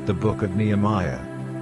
The Book of Nehemiah.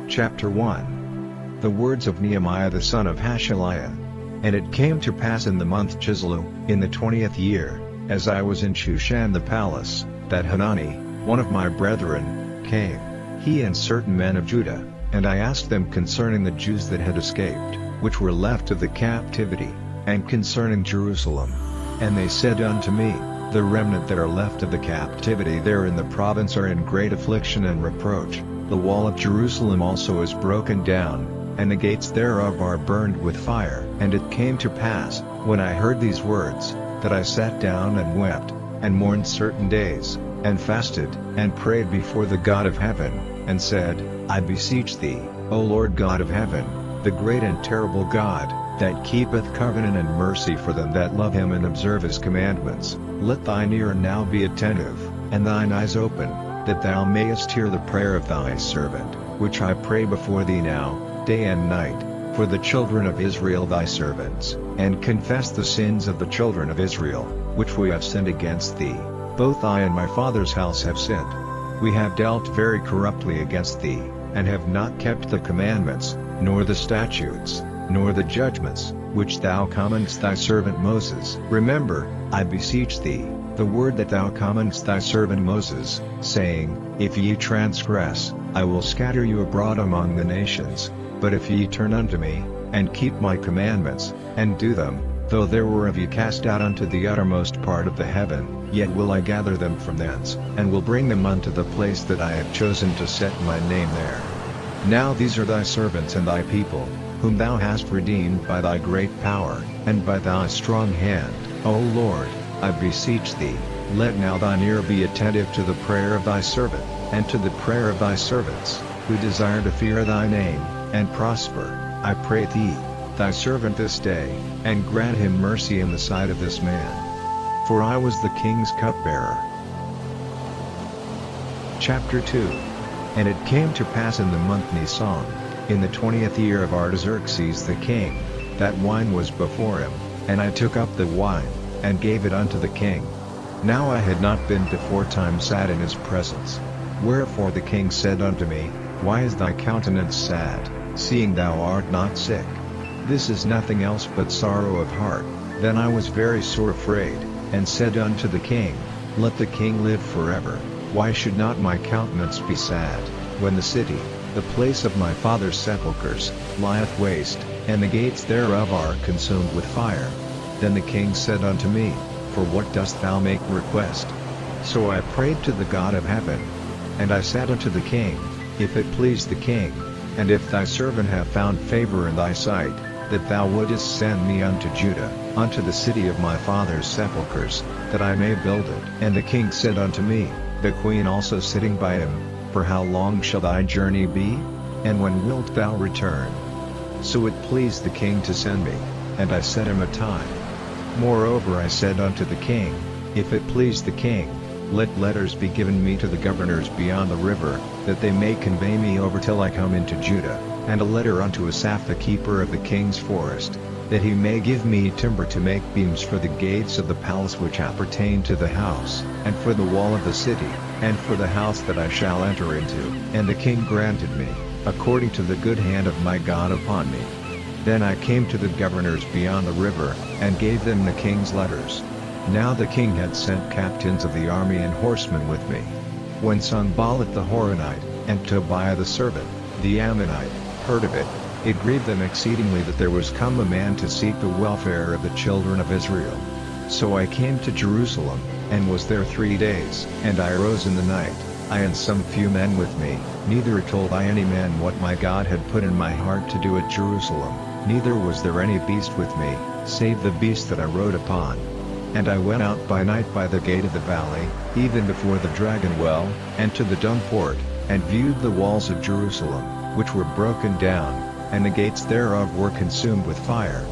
Chapter 1. The words of Nehemiah the son of Hashaliah. And it came to pass in the month Chislew, in the 20th year, as I was in Shushan the palace, that Hanani, one of my brethren, came, he and certain men of Judah, and I asked them concerning the Jews that had escaped, which were left of the captivity, and concerning Jerusalem. And they said unto me, the remnant that are left of the captivity there in the province are in great affliction and reproach, the wall of Jerusalem also is broken down, and the gates thereof are burned with fire. And it came to pass, when I heard these words, that I sat down and wept, and mourned certain days, and fasted, and prayed before the God of heaven, and said, I beseech thee, O Lord God of heaven, the great and terrible God, that keepeth covenant and mercy for them that love him and observe his commandments, let thine ear now be attentive, and thine eyes open, that thou mayest hear the prayer of thy servant, which I pray before thee now, day and night, for the children of Israel thy servants, and confess the sins of the children of Israel, which we have sinned against thee. Both I and my father's house have sinned. We have dealt very corruptly against thee, and have not kept the commandments, nor the statutes, nor the judgments, which thou commandest thy servant Moses. Remember, I beseech thee, the word that thou commandest thy servant Moses, saying, If ye transgress, I will scatter you abroad among the nations, but if ye turn unto me, and keep my commandments, and do them, though there were of ye cast out unto the uttermost part of the heaven, yet will I gather them from thence, and will bring them unto the place that I have chosen to set my name there. Now these are thy servants and thy people, whom thou hast redeemed by thy great power, and by thy strong hand, O Lord, I beseech thee, let now thine ear be attentive to the prayer of thy servant, and to the prayer of thy servants, who desire to fear thy name, and prosper, I pray thee, thy servant this day, and grant him mercy in the sight of this man. For I was the king's cupbearer. Chapter 2. And it came to pass in the month Nisan, in the 20th year of Artaxerxes the king, that wine was before him, and I took up the wine, and gave it unto the king. Now I had not been beforetime sat in his presence. Wherefore the king said unto me, Why is thy countenance sad, seeing thou art not sick? This is nothing else but sorrow of heart. Then I was very sore afraid, and said unto the king, Let the king live forever. Why should not my countenance be sad, when the city, the place of my father's sepulchres, lieth waste, and the gates thereof are consumed with fire? Then the king said unto me, For what dost thou make request? So I prayed to the God of heaven. And I said unto the king, If it please the king, and if thy servant have found favor in thy sight, that thou wouldest send me unto Judah, unto the city of my father's sepulchres, that I may build it. And the king said unto me, the queen also sitting by him, For how long shall thy journey be? And when wilt thou return? So it pleased the king to send me, and I set him a time. Moreover I said unto the king, If it please the king, let letters be given me to the governors beyond the river, that they may convey me over till I come into Judah, and a letter unto Asaph the keeper of the king's forest, that he may give me timber to make beams for the gates of the palace which appertain to the house, and for the wall of the city, and for the house that I shall enter into. And the king granted me, according to the good hand of my God upon me. Then I came to the governors beyond the river, and gave them the king's letters. Now the king had sent captains of the army and horsemen with me. When Sanballat the Horonite, and Tobiah the servant, the Ammonite, heard of it, it grieved them exceedingly that there was come a man to seek the welfare of the children of Israel. So I came to Jerusalem, and was there 3 days. And I arose in the night, I and some few men with me, neither told I any man what my God had put in my heart to do at Jerusalem, neither was there any beast with me, save the beast that I rode upon. And I went out by night by the gate of the valley, even before the dragon well, and to the dung port, and viewed the walls of Jerusalem, which were broken down, and the gates thereof were consumed with fire.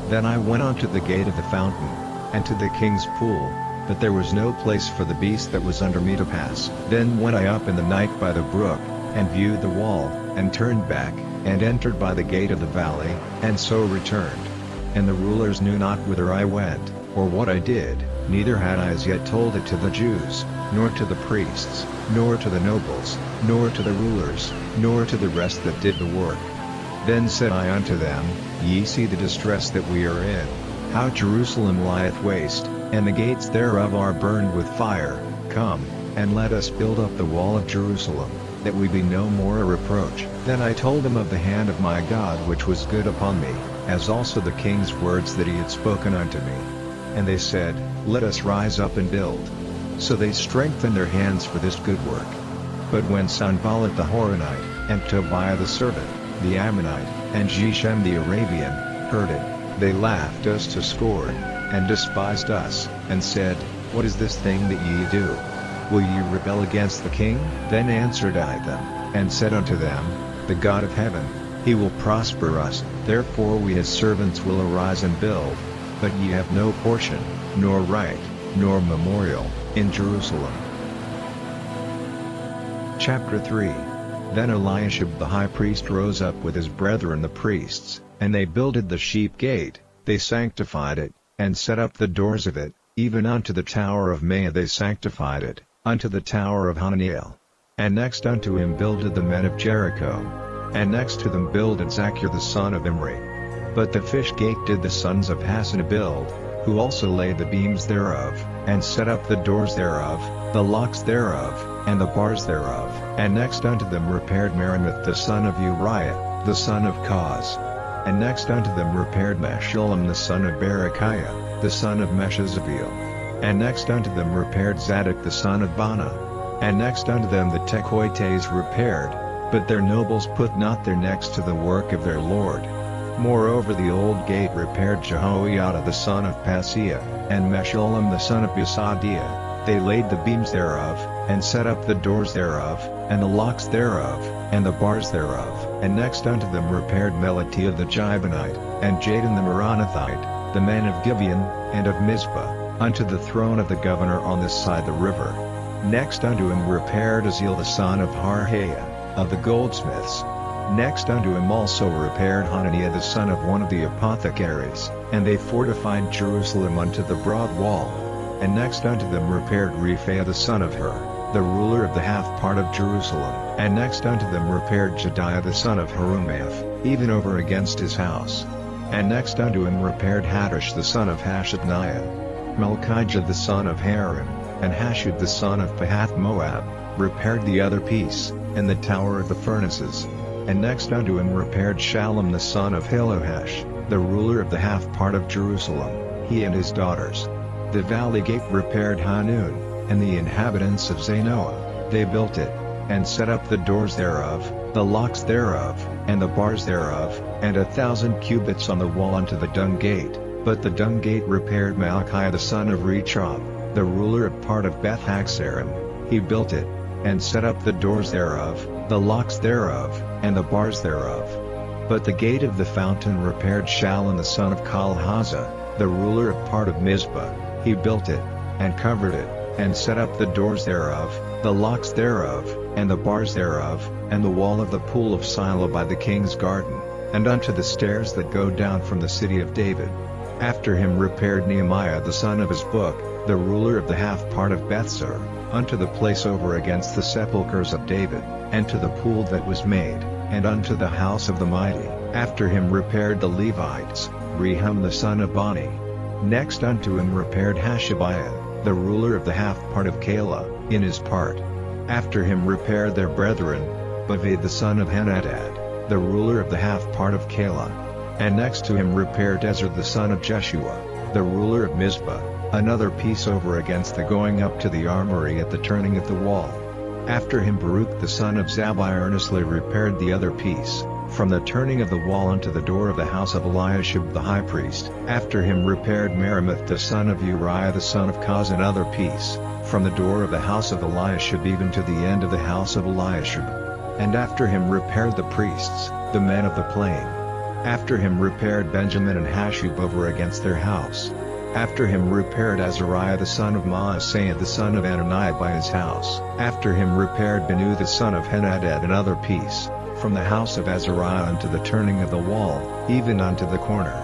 Then I went unto the gate of the fountain, and to the king's pool, but there was no place for the beast that was under me to pass. Then went I up in the night by the brook, and viewed the wall, and turned back, and entered by the gate of the valley, and so returned. And the rulers knew not whither I went, or what I did, neither had I as yet told it to the Jews, nor to the priests, nor to the nobles, nor to the rulers, nor to the rest that did the work. Then said I unto them, Ye see the distress that we are in, how Jerusalem lieth waste, and the gates thereof are burned with fire. Come, and let us build up the wall of Jerusalem, that we be no more a reproach. Then I told them of the hand of my God which was good upon me, as also the king's words that he had spoken unto me. And they said, Let us rise up and build. So they strengthened their hands for this good work. But when Sanballat the Horonite, and Tobiah the servant, the Ammonite, and Geshem the Arabian, heard it, they laughed us to scorn, and despised us, and said, What is this thing that ye do? Will ye rebel against the king? Then answered I them, and said unto them, The God of heaven, he will prosper us, therefore we his servants will arise and build. But ye have no portion, nor right, nor memorial, in Jerusalem. Chapter 3. Then Eliashib the high priest rose up with his brethren the priests, and they builded the sheep gate, they sanctified it, and set up the doors of it, even unto the tower of Mea they sanctified it, unto the tower of Hananiel. And next unto him builded the men of Jericho. And next to them builded Zachar the son of Imri. But the fish gate did the sons of Hassan build, who also laid the beams thereof, and set up the doors thereof, the locks thereof, and the bars thereof. And next unto them repaired Meremoth the son of Uriah, the son of Koz. And next unto them repaired Meshullam the son of Berechiah, the son of Meshezabeel. And next unto them repaired Zadok the son of Bana. And next unto them the Tekoites repaired, but their nobles put not their necks to the work of their lord. Moreover the old gate repaired Jehoiada the son of Paseah, and Meshullam the son of Besadiah. They laid the beams thereof, and set up the doors thereof, and the locks thereof, and the bars thereof. And next unto them repaired Melatiah the Jibonite, and Jadon the Meronothite, the men of Gibeon, and of Mizpah, unto the throne of the governor on this side the river. Next unto him repaired Aziel the son of Harhaiah, of the goldsmiths. Next unto him also repaired Hananiah the son of one of the apothecaries, and they fortified Jerusalem unto the broad wall. And next unto them repaired Rephaiah the son of Hur, the ruler of the half part of Jerusalem. And next unto them repaired Jediah the son of Harumath, even over against his house. And next unto him repaired Hattush the son of Hashabniah, Malchijah the son of Harim, and Hashub the son of Pahath Moab, repaired the other piece, and the tower of the furnaces. And next unto him repaired Shallum the son of Halohesh, the ruler of the half part of Jerusalem, he and his daughters. The valley gate repaired Hanun, and the inhabitants of Zanoah, they built it, and set up the doors thereof, the locks thereof, and the bars thereof, and 1,000 cubits on the wall unto the dung gate. But the dung gate repaired Malchiah the son of Rechob, the ruler of part of Beth Haxarim, he built it, and set up the doors thereof, the locks thereof, and the bars thereof. But the gate of the fountain repaired Shallum the son of Kolhazah, the ruler of part of Mizpah, he built it, and covered it, and set up the doors thereof, the locks thereof, and the bars thereof, and the wall of the pool of Silo by the king's garden, and unto the stairs that go down from the city of David. After him repaired Nehemiah the son of Azbuk, the ruler of the half part of Bethsur, unto the place over against the sepulchres of David, and to the pool that was made, and unto the house of the mighty. After him repaired the Levites, Rehum the son of Bani. Next unto him repaired Hashabiah, the ruler of the half part of Keilah, in his part. After him repaired their brethren, Baved the son of Henadad, the ruler of the half part of Keilah. And next to him repaired Ezra the son of Jeshua, the ruler of Mizpah, another piece over against the going up to the armory at the turning of the wall. After him Baruch the son of Zabbai earnestly repaired the other piece, from the turning of the wall unto the door of the house of Eliashib the high priest. After him repaired Meremoth the son of Uriah the son of Koz another piece, from the door of the house of Eliashib even to the end of the house of Eliashib. And after him repaired the priests, the men of the plain. After him repaired Benjamin and Hashub over against their house. After him repaired Azariah the son of Maaseiah the son of Ananiah by his house. After him repaired Benu the son of Henadad another piece, from the house of Azariah unto the turning of the wall, even unto the corner.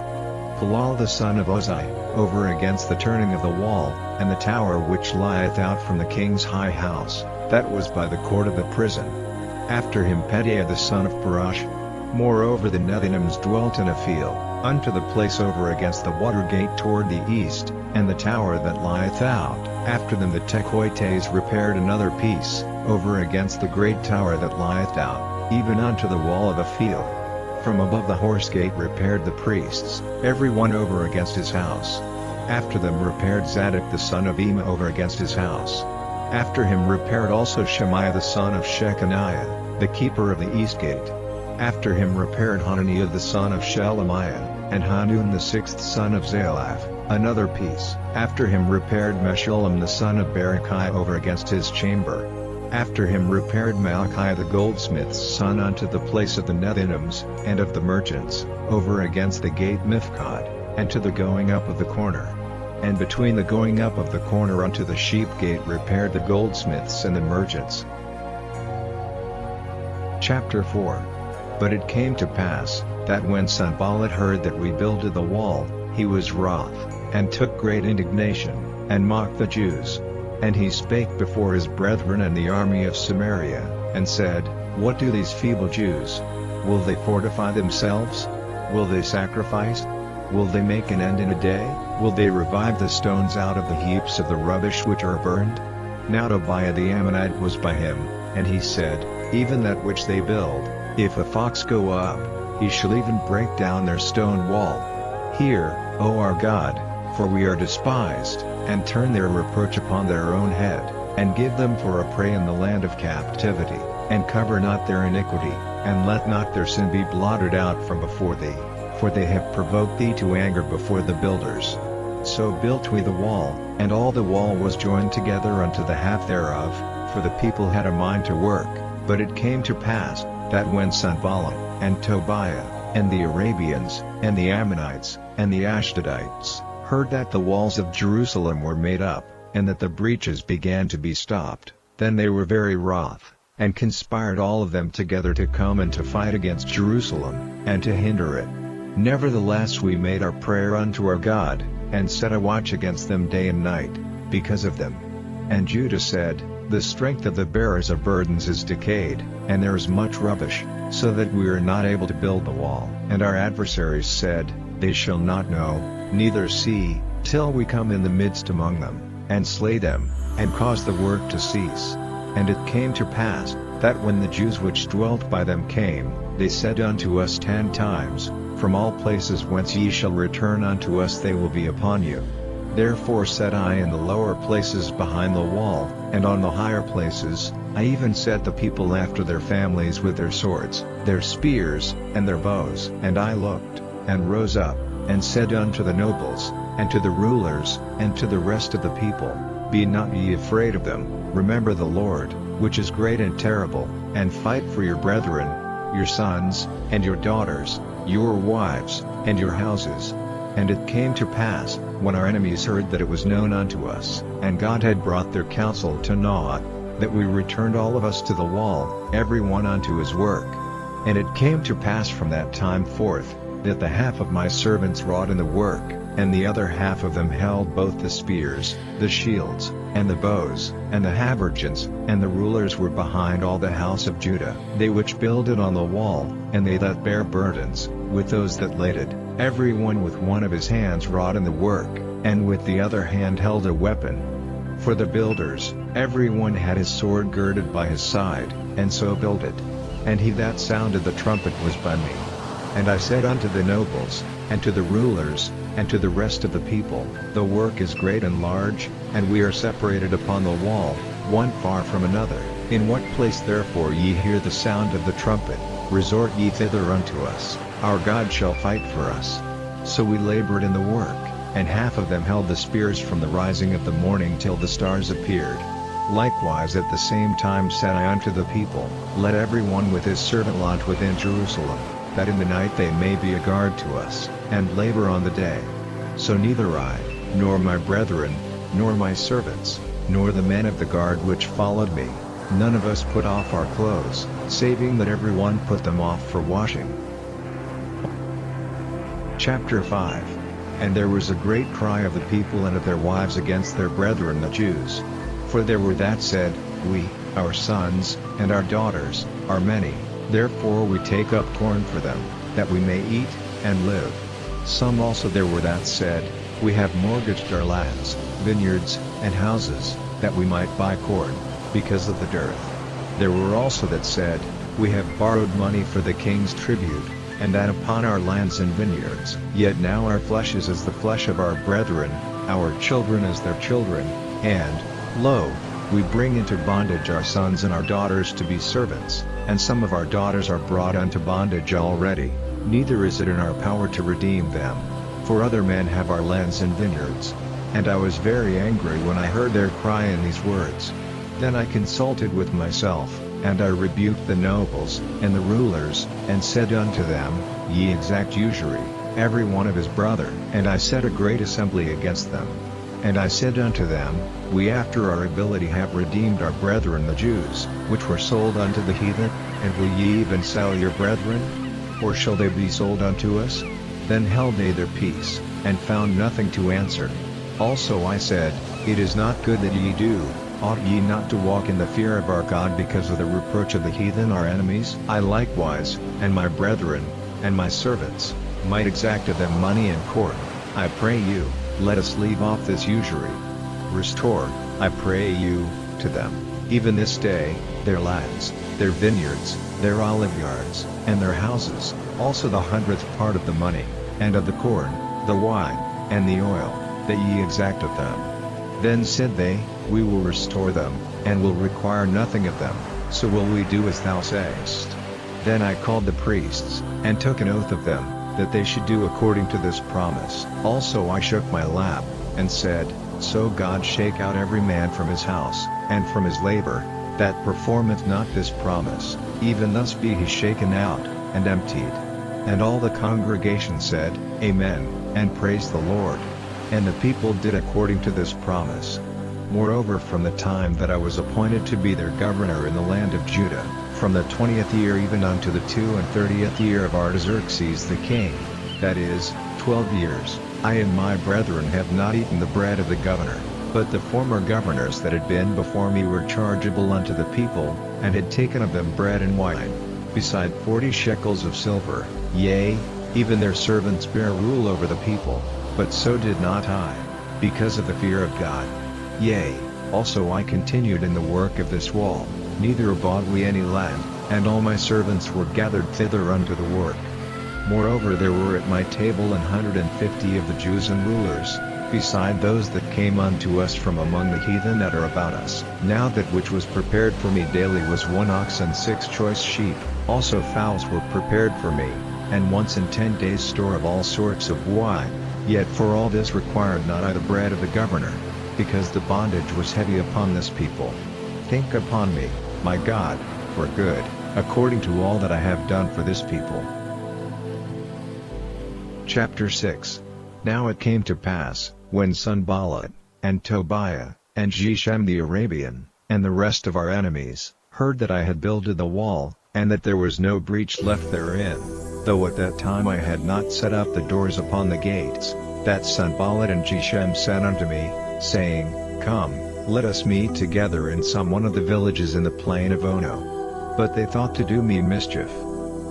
Palal the son of Ozai, over against the turning of the wall, and the tower which lieth out from the king's high house, that was by the court of the prison. After him Pedaiah the son of Parash. Moreover the Nethinims dwelt in a field, unto the place over against the water gate toward the east, and the tower that lieth out. After them the Tekoites repaired another piece, over against the great tower that lieth out, even unto the wall of a field. From above the horse gate repaired the priests, every one over against his house. After them repaired Zadok the son of Ema over against his house. After him repaired also Shemaiah the son of Shechaniah, the keeper of the east gate. After him repaired Hananiah the son of Shelemiah, and Hanun the sixth son of Zalaph, another piece. After him repaired Meshullam the son of Berechiah over against his chamber. After him repaired Malachi the goldsmith's son unto the place of the Nethinims, and of the merchants, over against the gate Mifkad, and to the going up of the corner. And between the going up of the corner unto the sheep gate repaired the goldsmiths and the merchants. Chapter 4. But it came to pass, that when Sanballat heard that we builded the wall, he was wroth, and took great indignation, and mocked the Jews. And he spake before his brethren and the army of Samaria, and said, What do these feeble Jews? Will they fortify themselves? Will they sacrifice? Will they make an end in a day? Will they revive the stones out of the heaps of the rubbish which are burned? Now Tobiah the Ammonite was by him, and he said, Even that which they build, if a fox go up, he shall even break down their stone wall. Hear, O our God, for we are despised, and turn their reproach upon their own head, and give them for a prey in the land of captivity, and cover not their iniquity, and let not their sin be blotted out from before thee, for they have provoked thee to anger before the builders. So built we the wall, and all the wall was joined together unto the half thereof, for the people had a mind to work. But it came to pass, that when Sanballat, and Tobiah, and the Arabians, and the Ammonites, and the Ashdodites, heard that the walls of Jerusalem were made up, and that the breaches began to be stopped, then they were very wroth, and conspired all of them together to come and to fight against Jerusalem, and to hinder it. Nevertheless we made our prayer unto our God, and set a watch against them day and night, because of them. And Judah said, The strength of the bearers of burdens is decayed, and there is much rubbish, so that we are not able to build the wall. And our adversaries said, They shall not know, neither see, till we come in the midst among them, and slay them, and cause the work to cease. And it came to pass, that when the Jews which dwelt by them came, they said unto us 10 times, From all places whence ye shall return unto us they will be upon you. Therefore set I in the lower places behind the wall, and on the higher places, I even set the people after their families with their swords, their spears, and their bows. And I looked, and rose up, and said unto the nobles, and to the rulers, and to the rest of the people, Be not ye afraid of them, remember the Lord, which is great and terrible, and fight for your brethren, your sons, and your daughters, your wives, and your houses. And it came to pass, when our enemies heard that it was known unto us, and God had brought their counsel to naught, that we returned all of us to the wall, every one unto his work. And it came to pass from that time forth, that the half of my servants wrought in the work, and the other half of them held both the spears, the shields, and the bows, and the habergeons, and the rulers were behind all the house of Judah, they which builded on the wall, and they that bare burdens, with those that laded, every one with one of his hands wrought in the work, and with the other hand held a weapon. For the builders, every one had his sword girded by his side, and so builded. And he that sounded the trumpet was by me. And I said unto the nobles, and to the rulers, and to the rest of the people, The work is great and large, and we are separated upon the wall, one far from another. In what place therefore ye hear the sound of the trumpet, resort ye thither unto us, our God shall fight for us. So we labored in the work, and half of them held the spears from the rising of the morning till the stars appeared. Likewise at the same time said I unto the people, Let every one with his servant lodge within Jerusalem, that in the night they may be a guard to us, and labor on the day. So neither I, nor my brethren, nor my servants, nor the men of the guard which followed me, none of us put off our clothes, saving that every one put them off for washing. Chapter 5. And there was a great cry of the people and of their wives against their brethren the Jews. For there were that said, We, our sons, and our daughters, are many, therefore we take up corn for them, that we may eat, and live. Some also there were that said, We have mortgaged our lands, vineyards, and houses, that we might buy corn, because of the dearth. There were also that said, We have borrowed money for the king's tribute, and that upon our lands and vineyards. Yet now our flesh is as the flesh of our brethren, our children as their children, and, lo, we bring into bondage our sons and our daughters to be servants, and some of our daughters are brought unto bondage already, neither is it in our power to redeem them. For other men have our lands and vineyards. And I was very angry when I heard their cry in these words. Then I consulted with myself, and I rebuked the nobles, and the rulers, and said unto them, Ye exact usury, every one of his brother. And I set a great assembly against them. And I said unto them, We after our ability have redeemed our brethren the Jews, which were sold unto the heathen, and will ye even sell your brethren? Or shall they be sold unto us? Then held they their peace, and found nothing to answer. Also I said, It is not good that ye do. Ought ye not to walk in the fear of our God because of the reproach of the heathen our enemies? I likewise, and my brethren, and my servants, might exact of them money and corn. I pray you, let us leave off this usury. Restore, I pray you, to them, even this day, their lands, their vineyards, their olive yards, and their houses, also the 100th part of the money, and of the corn, the wine, and the oil, that ye exact of them. Then said they, We will restore them, and will require nothing of them, so will we do as thou sayest. Then I called the priests, and took an oath of them, that they should do according to this promise. Also I shook my lap, and said, So God shake out every man from his house, and from his labor, that performeth not this promise, even thus be he shaken out, and emptied. And all the congregation said, Amen, and praised the Lord. And the people did according to this promise. Moreover, from the time that I was appointed to be their governor in the land of Judah, from the 20th year even unto the 32nd year of Artaxerxes the king, that is, 12 years, I and my brethren have not eaten the bread of the governor, but the former governors that had been before me were chargeable unto the people, and had taken of them bread and wine, beside 40 shekels of silver, yea, even their servants bare rule over the people, but so did not I, because of the fear of God. Yea, also I continued in the work of this wall, neither bought we any land, and all my servants were gathered thither unto the work. Moreover there were at my table 150 of the Jews and rulers, beside those that came unto us from among the heathen that are about us. Now that which was prepared for me daily was 1 ox and 6 choice sheep, also fowls were prepared for me, and once in 10 days store of all sorts of wine. Yet for all this required not I the bread of the governor, because the bondage was heavy upon this people. Think upon me, my God, for good, according to all that I have done for this people. Chapter 6. Now it came to pass, when Sanballat, and Tobiah, and Geshem the Arabian, and the rest of our enemies, heard that I had builded the wall, and that there was no breach left therein, though at that time I had not set up the doors upon the gates, that Sanballat and Geshem said unto me, saying, Come, let us meet together in some one of the villages in the plain of Ono. But they thought to do me mischief.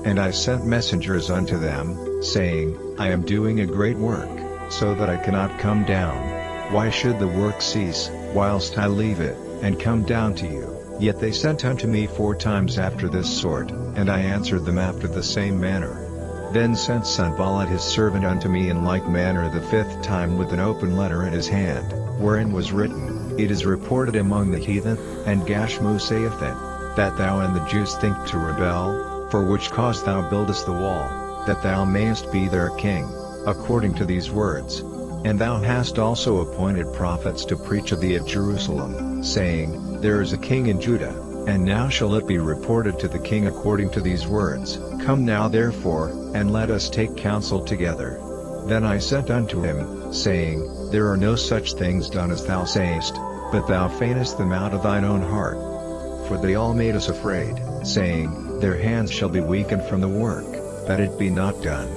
And I sent messengers unto them, saying, I am doing a great work, so that I cannot come down. Why should the work cease, whilst I leave it, and come down to you? Yet they sent unto me 4 times after this sort, and I answered them after the same manner. Then sent Sanballat his servant unto me in like manner the 5th time with an open letter in his hand, wherein was written, It is reported among the heathen, and Gashmu saith that thou and the Jews think to rebel, for which cause thou buildest the wall, that thou mayest be their king, according to these words. And thou hast also appointed prophets to preach of thee at Jerusalem, saying, There is a king in Judah, and now shall it be reported to the king according to these words. Come now therefore, and let us take counsel together. Then I sent unto him, saying, There are no such things done as thou sayest, but thou feignest them out of thine own heart. For they all made us afraid, saying, Their hands shall be weakened from the work, that it be not done.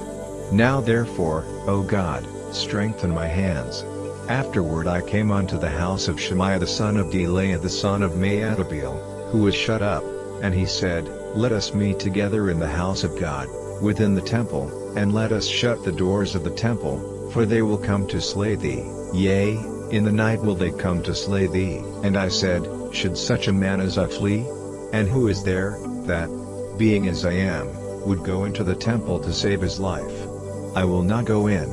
Now therefore, O God, strengthen my hands. Afterward I came unto the house of Shemaiah the son of Delaiah the son of Maatabiel, who was shut up, and he said, Let us meet together in the house of God, within the temple, and let us shut the doors of the temple, for they will come to slay thee, yea, in the night will they come to slay thee. And I said, Should such a man as I flee? And who is there, that, being as I am, would go into the temple to save his life? I will not go in.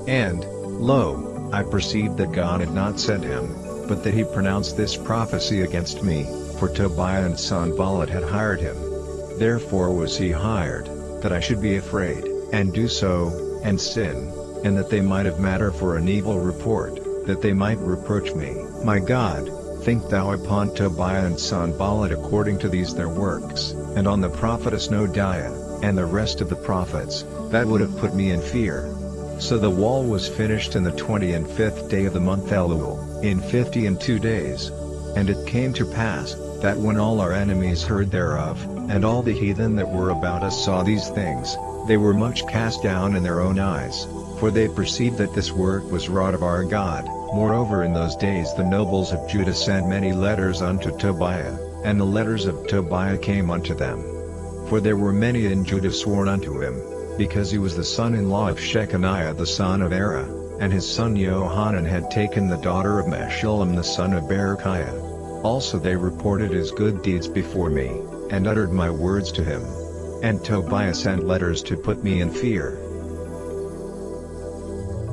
And, lo, I perceived that God had not sent him, but that he pronounced this prophecy against me, for Tobiah and Sanballat had hired him. Therefore was he hired, that I should be afraid, and do so, and sin, and that they might have matter for an evil report, that they might reproach me. My God, think thou upon Tobiah and Sanballat according to these their works, and on the prophetess Noadiah, and the rest of the prophets, that would have put me in fear. So the wall was finished in the 25th day of the month Elul, in 52 days. And it came to pass, that when all our enemies heard thereof, and all the heathen that were about us saw these things, they were much cast down in their own eyes, for they perceived that this work was wrought of our God. Moreover in those days the nobles of Judah sent many letters unto Tobiah, and the letters of Tobiah came unto them. For there were many in Judah sworn unto him, because he was the son-in-law of Shechaniah the son of Era, and his son Johanan had taken the daughter of Meshullam the son of Berechiah. Also they reported his good deeds before me, and uttered my words to him. And Tobiah sent letters to put me in fear.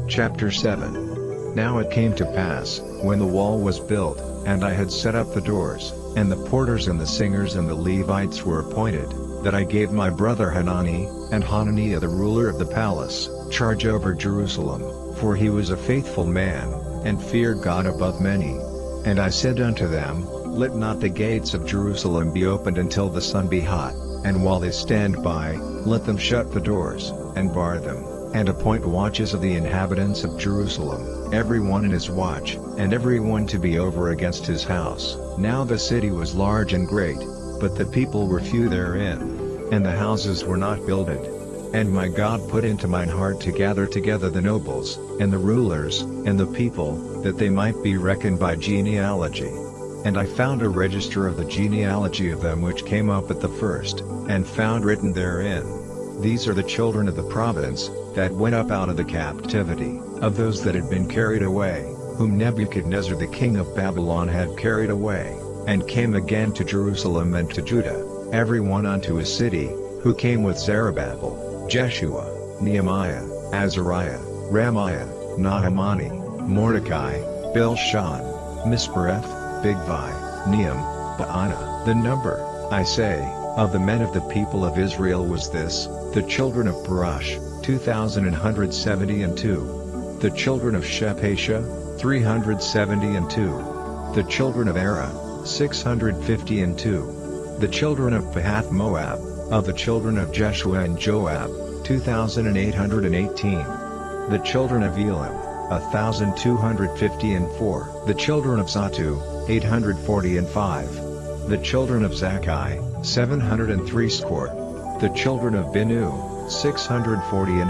Chapter 7. Now it came to pass, when the wall was built, and I had set up the doors, and the porters and the singers and the Levites were appointed, that I gave my brother Hanani, and Hananiah the ruler of the palace, charge over Jerusalem, for he was a faithful man, and feared God above many. And I said unto them, Let not the gates of Jerusalem be opened until the sun be hot, and while they stand by, let them shut the doors, and bar them, and appoint watches of the inhabitants of Jerusalem, every one in his watch, and every one to be over against his house. Now the city was large and great, but the people were few therein, and the houses were not builded. And my God put into mine heart to gather together the nobles, and the rulers, and the people, that they might be reckoned by genealogy. And I found a register of the genealogy of them which came up at the first, and found written therein, These are the children of the province, that went up out of the captivity, of those that had been carried away, whom Nebuchadnezzar the king of Babylon had carried away, and came again to Jerusalem and to Judah, every one unto his city, who came with Zerubbabel, Jeshua, Nehemiah, Azariah, Ramiah, Nahamani, Mordecai, Bilshan, Mispereth, Bigvai, Nehem, Baana. The number, I say, of the men of the people of Israel was this: the children of Parash, 2,172. The children of Shephatiah, 372. The children of Era, 652. The children of Pahath Moab, of the children of Jeshua and Joab, 2,818. The children of Elam, 1,254. The children of Zatu, 845. The children of Zakkai, 703 score. The children of Binu, 648.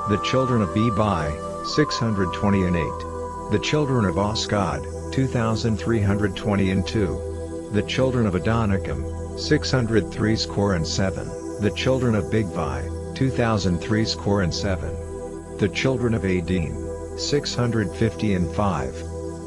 The children of Bebai, 628. The children of Osgod, 2,322. The children of Adonikam, 603 score and 7. The children of Bigvai, 2,003 score and 7. The children of Adim, 655.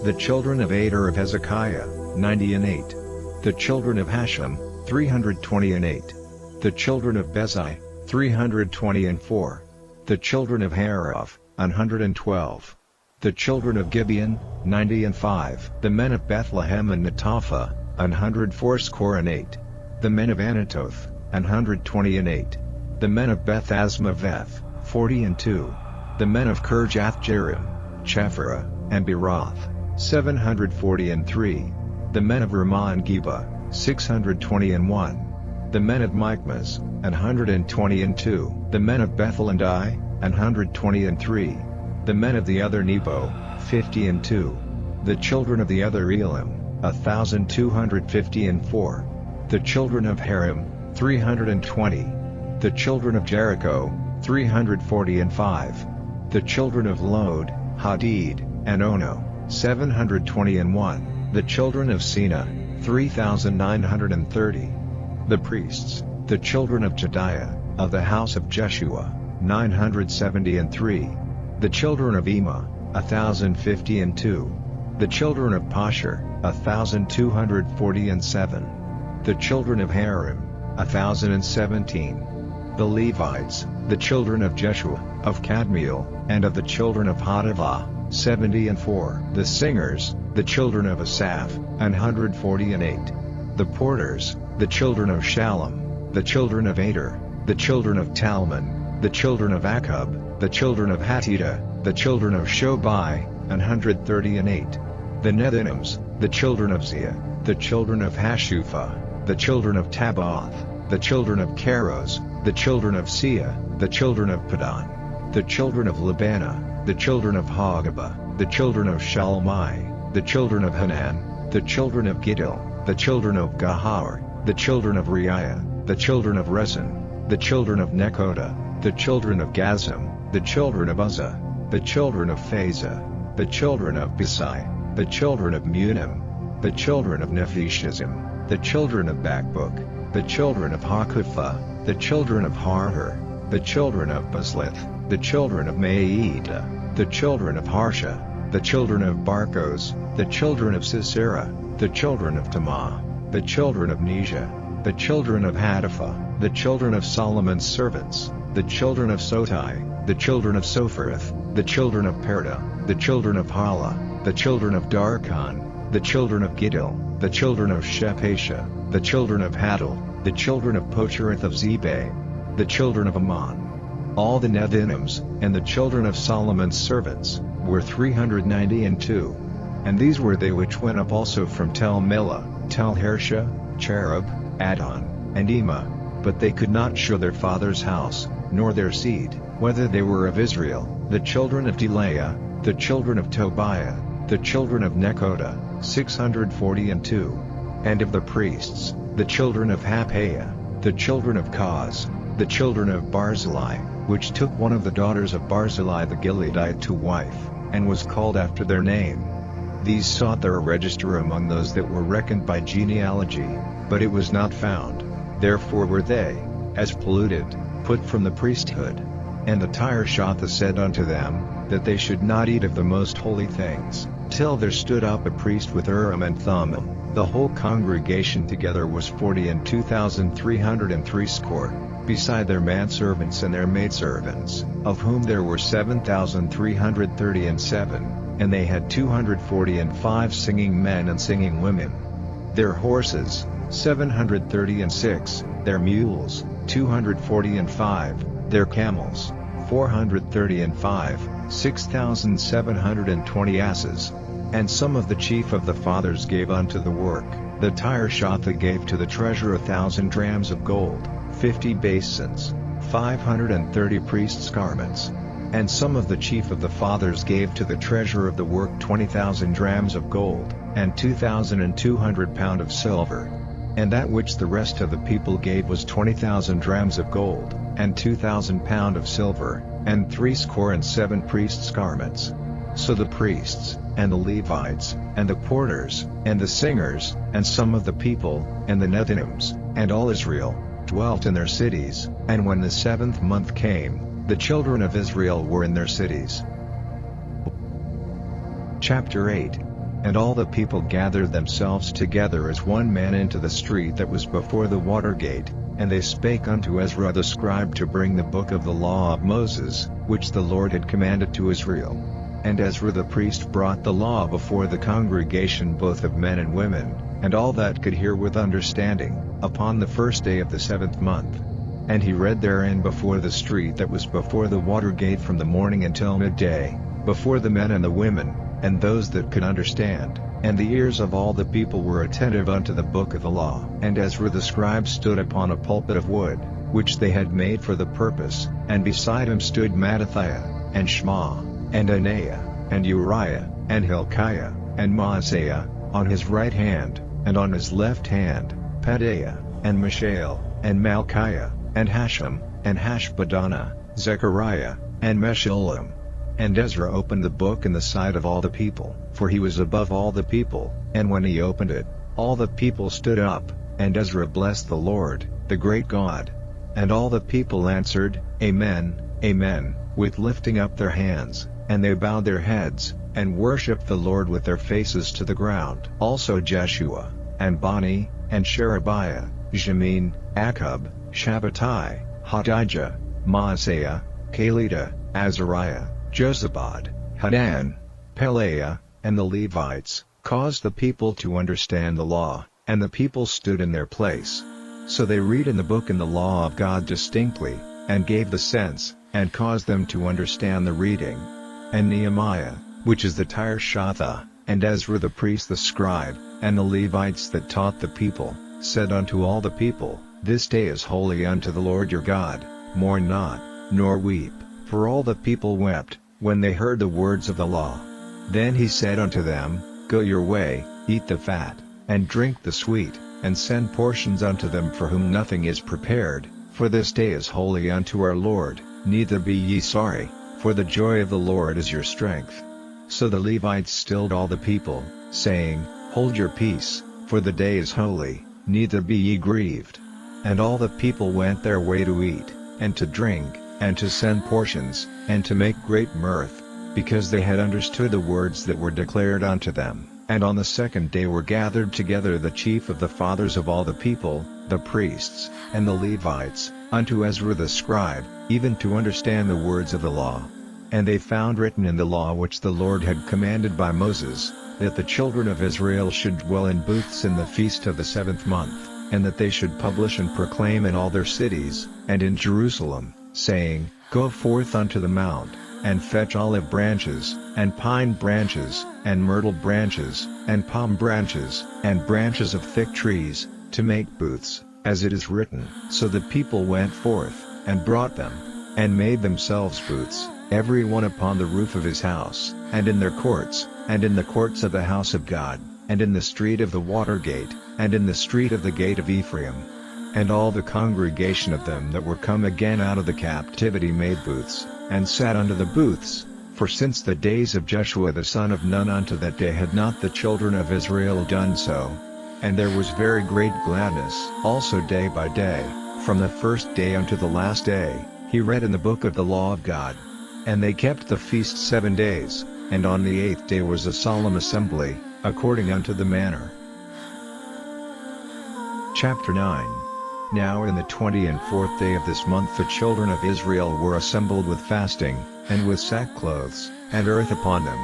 The children of Ader of Hezekiah, 90 and 8. The children of Hashem, 320 and 8. The children of Bezai, 320 and 4. The children of Haraph, 112. The children of Gibeon, 90 and 5. The men of Bethlehem and Netopha, 104 score and 8. The men of Anatoth, 120 and 8. The men of Beth Asmaveth, 40 and 2. The men of Kirjath Jearim, Chephirah, and Beroth, 740 and 3. The men of Ramah and Geba, 620 and 1. The men of Michmas, 120 and 2. The men of Bethel and Ai, 120 and 3. The men of the other Nebo, 50 and 2. The children of the other Elam, 1,250 and 4. The children of Harim, 320. The children of Jericho, 340 and 5. The children of Lod, Hadid, and Ono, 721. The children of Sina, 3,930. The priests, the children of Jediah, of the house of Jeshua, 973. The children of Ema, 1,052. The children of Pashur, 1,247. The children of Harim, 1,017. The Levites, the children of Jeshua, of Kadmiel, and of the children of Hodavah, 74. The singers, the children of Asaph, 148. The porters, the children of Shallum, the children of Ader, the children of Talmon, the children of Akub, the children of Hatita, the children of Shobai, 138. The Nethinims, the children of Zia, the children of Hashupha, the children of Tabaoth, the children of Keros, the children of Sia, the children of Padan, the children of Labana, the children of Hagabah, the children of Shalmai, the children of Hanan, the children of Giddel, the children of Gahar, the children of Reiah, the children of Rezin, the children of Nekoda, the children of Gazam, the children of Uzzah, the children of Phazah, the children of Besai, the children of Munim, the children of Nephishizim, the children of Bakbuk, the children of Hakupha, the children of Harher, the children of Bazlith, the children of Maida, the children of Harsha, the children of Barkos, the children of Sisera, the children of Tamah, the children of Nejah, the children of Hatapha, the children of Solomon's servants, the children of Sotai, the children of Sophereth, the children of Perda, the children of Hala, the children of Darkon, the children of Giddel, the children of Shephasha, the children of Hadal, the children of Pochereth of Zebah, the children of Ammon. All the Nethinims, and the children of Solomon's servants, were 392. And these were they which went up also from Tel Melah, Tel Harsha, Cherub, Adon, and Ema, but they could not show their father's house, nor their seed, whether they were of Israel. The children of Delaiah, the children of Tobiah, the children of Nekoda, 642. And of the priests, the children of Happaiah, the children of Koz, the children of Barzillai, which took one of the daughters of Barzillai the Gileadite to wife, and was called after their name. These sought their register among those that were reckoned by genealogy, but it was not found. Therefore were they, as polluted, put from the priesthood. And the Tirshatha said unto them, that they should not eat of the most holy things, till there stood up a priest with Urim and Thummim. The whole congregation together was 42,303 score, beside their manservants and their maidservants, of whom there were 7,337, and they had 245 singing men and singing women. Their horses, 736, their mules, 245, their camels, 435, 6,720 asses. And some of the chief of the fathers gave unto the work. The Tirshatha gave to the treasure 1,000 drams of gold, 50 basins, 530 priests' garments. And some of the chief of the fathers gave to the treasure of the work 20,000 drams of gold, and 2,200 pound of silver. And that which the rest of the people gave was 20,000 drams of gold, and 2,000 pound of silver, and 67 priests' garments. So the priests, and the Levites, and the porters, and the singers, and some of the people, and the Nethinims, and all Israel, dwelt in their cities. And when the 7th month came, the children of Israel were in their cities. Chapter 8. And all the people gathered themselves together as one man into the street that was before the water gate, and they spake unto Ezra the scribe to bring the book of the law of Moses, which the Lord had commanded to Israel. And Ezra the priest brought the law before the congregation both of men and women, and all that could hear with understanding, upon the first day of the 7th month. And he read therein before the street that was before the water gate from the morning until midday, before the men and the women, and those that could understand, and the ears of all the people were attentive unto the book of the law. And Ezra the scribe stood upon a pulpit of wood, which they had made for the purpose, and beside him stood Mattithiah, and Shema, and Anaiah, and Uriah, and Hilkiah, and Maaseiah, on his right hand, and on his left hand, Pedaiah, and Mishael, and Malchiah, and Hashem, and Hashbaddanah, Zechariah, and Meshullam. And Ezra opened the book in the sight of all the people, for he was above all the people, and when he opened it, all the people stood up, and Ezra blessed the Lord, the great God. And all the people answered, Amen, Amen, with lifting up their hands, and they bowed their heads, and worshipped the Lord with their faces to the ground. Also Jeshua, and Bani, and Sherebiah, Jamin, Akkub, Shabbatai, Hodijah, Maaseiah, Kelita, Azariah, Jozabad, Hanan, Pelaiah, and the Levites, caused the people to understand the law, and the people stood in their place. So they read in the book and the law of God distinctly, and gave the sense, and caused them to understand the reading. And Nehemiah, which is the Tirshatha, and Ezra the priest the scribe, and the Levites that taught the people, said unto all the people, This day is holy unto the Lord your God, mourn not, nor weep. For all the people wept, when they heard the words of the law. Then he said unto them, Go your way, eat the fat, and drink the sweet, and send portions unto them for whom nothing is prepared, for this day is holy unto our Lord, neither be ye sorry, for the joy of the Lord is your strength. So the Levites stilled all the people, saying, Hold your peace, for the day is holy, neither be ye grieved. And all the people went their way to eat, and to drink, and to send portions, and to make great mirth, because they had understood the words that were declared unto them. And on the second day were gathered together the chief of the fathers of all the people, the priests, and the Levites, unto Ezra the scribe, even to understand the words of the law. And they found written in the law which the Lord had commanded by Moses, that the children of Israel should dwell in booths in the feast of the 7th month, and that they should publish and proclaim in all their cities, and in Jerusalem, saying, Go forth unto the mount, and fetch olive branches, and pine branches, and myrtle branches, and palm branches, and branches of thick trees, to make booths, as it is written. So the people went forth, and brought them, and made themselves booths, every one upon the roof of his house, and in their courts, and in the courts of the house of God, and in the street of the water gate, and in the street of the gate of Ephraim. And all the congregation of them that were come again out of the captivity made booths, and sat under the booths, for since the days of Jeshua the son of Nun unto that day had not the children of Israel done so. And there was very great gladness also day by day, from the first day unto the last day, he read in the book of the law of God. And they kept the feast 7 days, and on the 8th day was a solemn assembly, according unto the manner. Chapter 9. Now in the 24th day of this month the children of Israel were assembled with fasting, and with sackcloths, and earth upon them.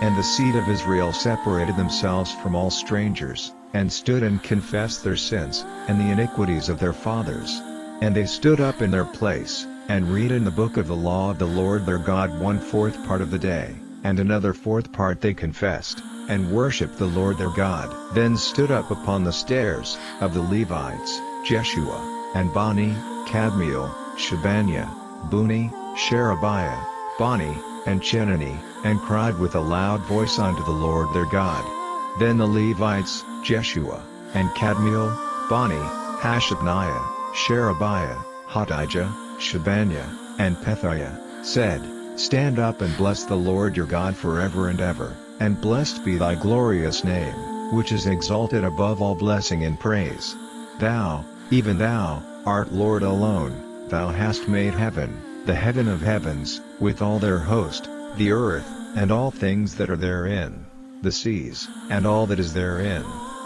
And the seed of Israel separated themselves from all strangers, and stood and confessed their sins, and the iniquities of their fathers. And they stood up in their place, and read in the book of the law of the Lord their God 1/4 part of the day, and another 4th part they confessed, and worshipped the Lord their God. Then stood up upon the stairs of the Levites, Jeshua, and Bani, Kadmiel, Shebaniah, Buni, Sherebiah, Bani, and Chenani, and cried with a loud voice unto the Lord their God. Then the Levites, Jeshua, and Kadmiel, Bani, Hashabniah, Sherebiah, Hodijah, Shebaniah, and Pethiah, said, Stand up and bless the Lord your God forever and ever, and blessed be thy glorious name, which is exalted above all blessing and praise. Thou, even thou, art Lord alone, thou hast made heaven, the heaven of heavens, with all their host, the earth, and all things that are therein, the seas, and all that is therein.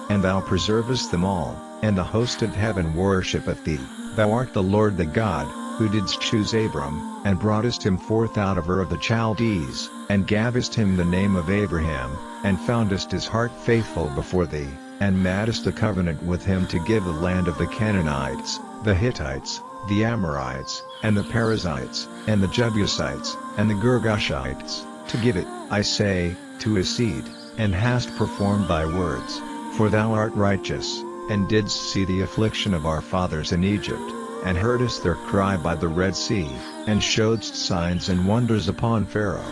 And thou preservest them all, and the host of heaven worshippeth thee. Thou art the Lord the God, who didst choose Abram, and broughtest him forth out of Ur of the Chaldees, and gavest him the name of Abraham, and foundest his heart faithful before thee, and madest a covenant with him to give the land of the Canaanites, the Hittites, the Amorites, and the Perizzites, and the Jebusites, and the Girgashites, to give it, I say, to his seed, and hast performed thy words, for thou art righteous, and didst see the affliction of our fathers in Egypt, and heardest their cry by the Red Sea, and showedst signs and wonders upon Pharaoh,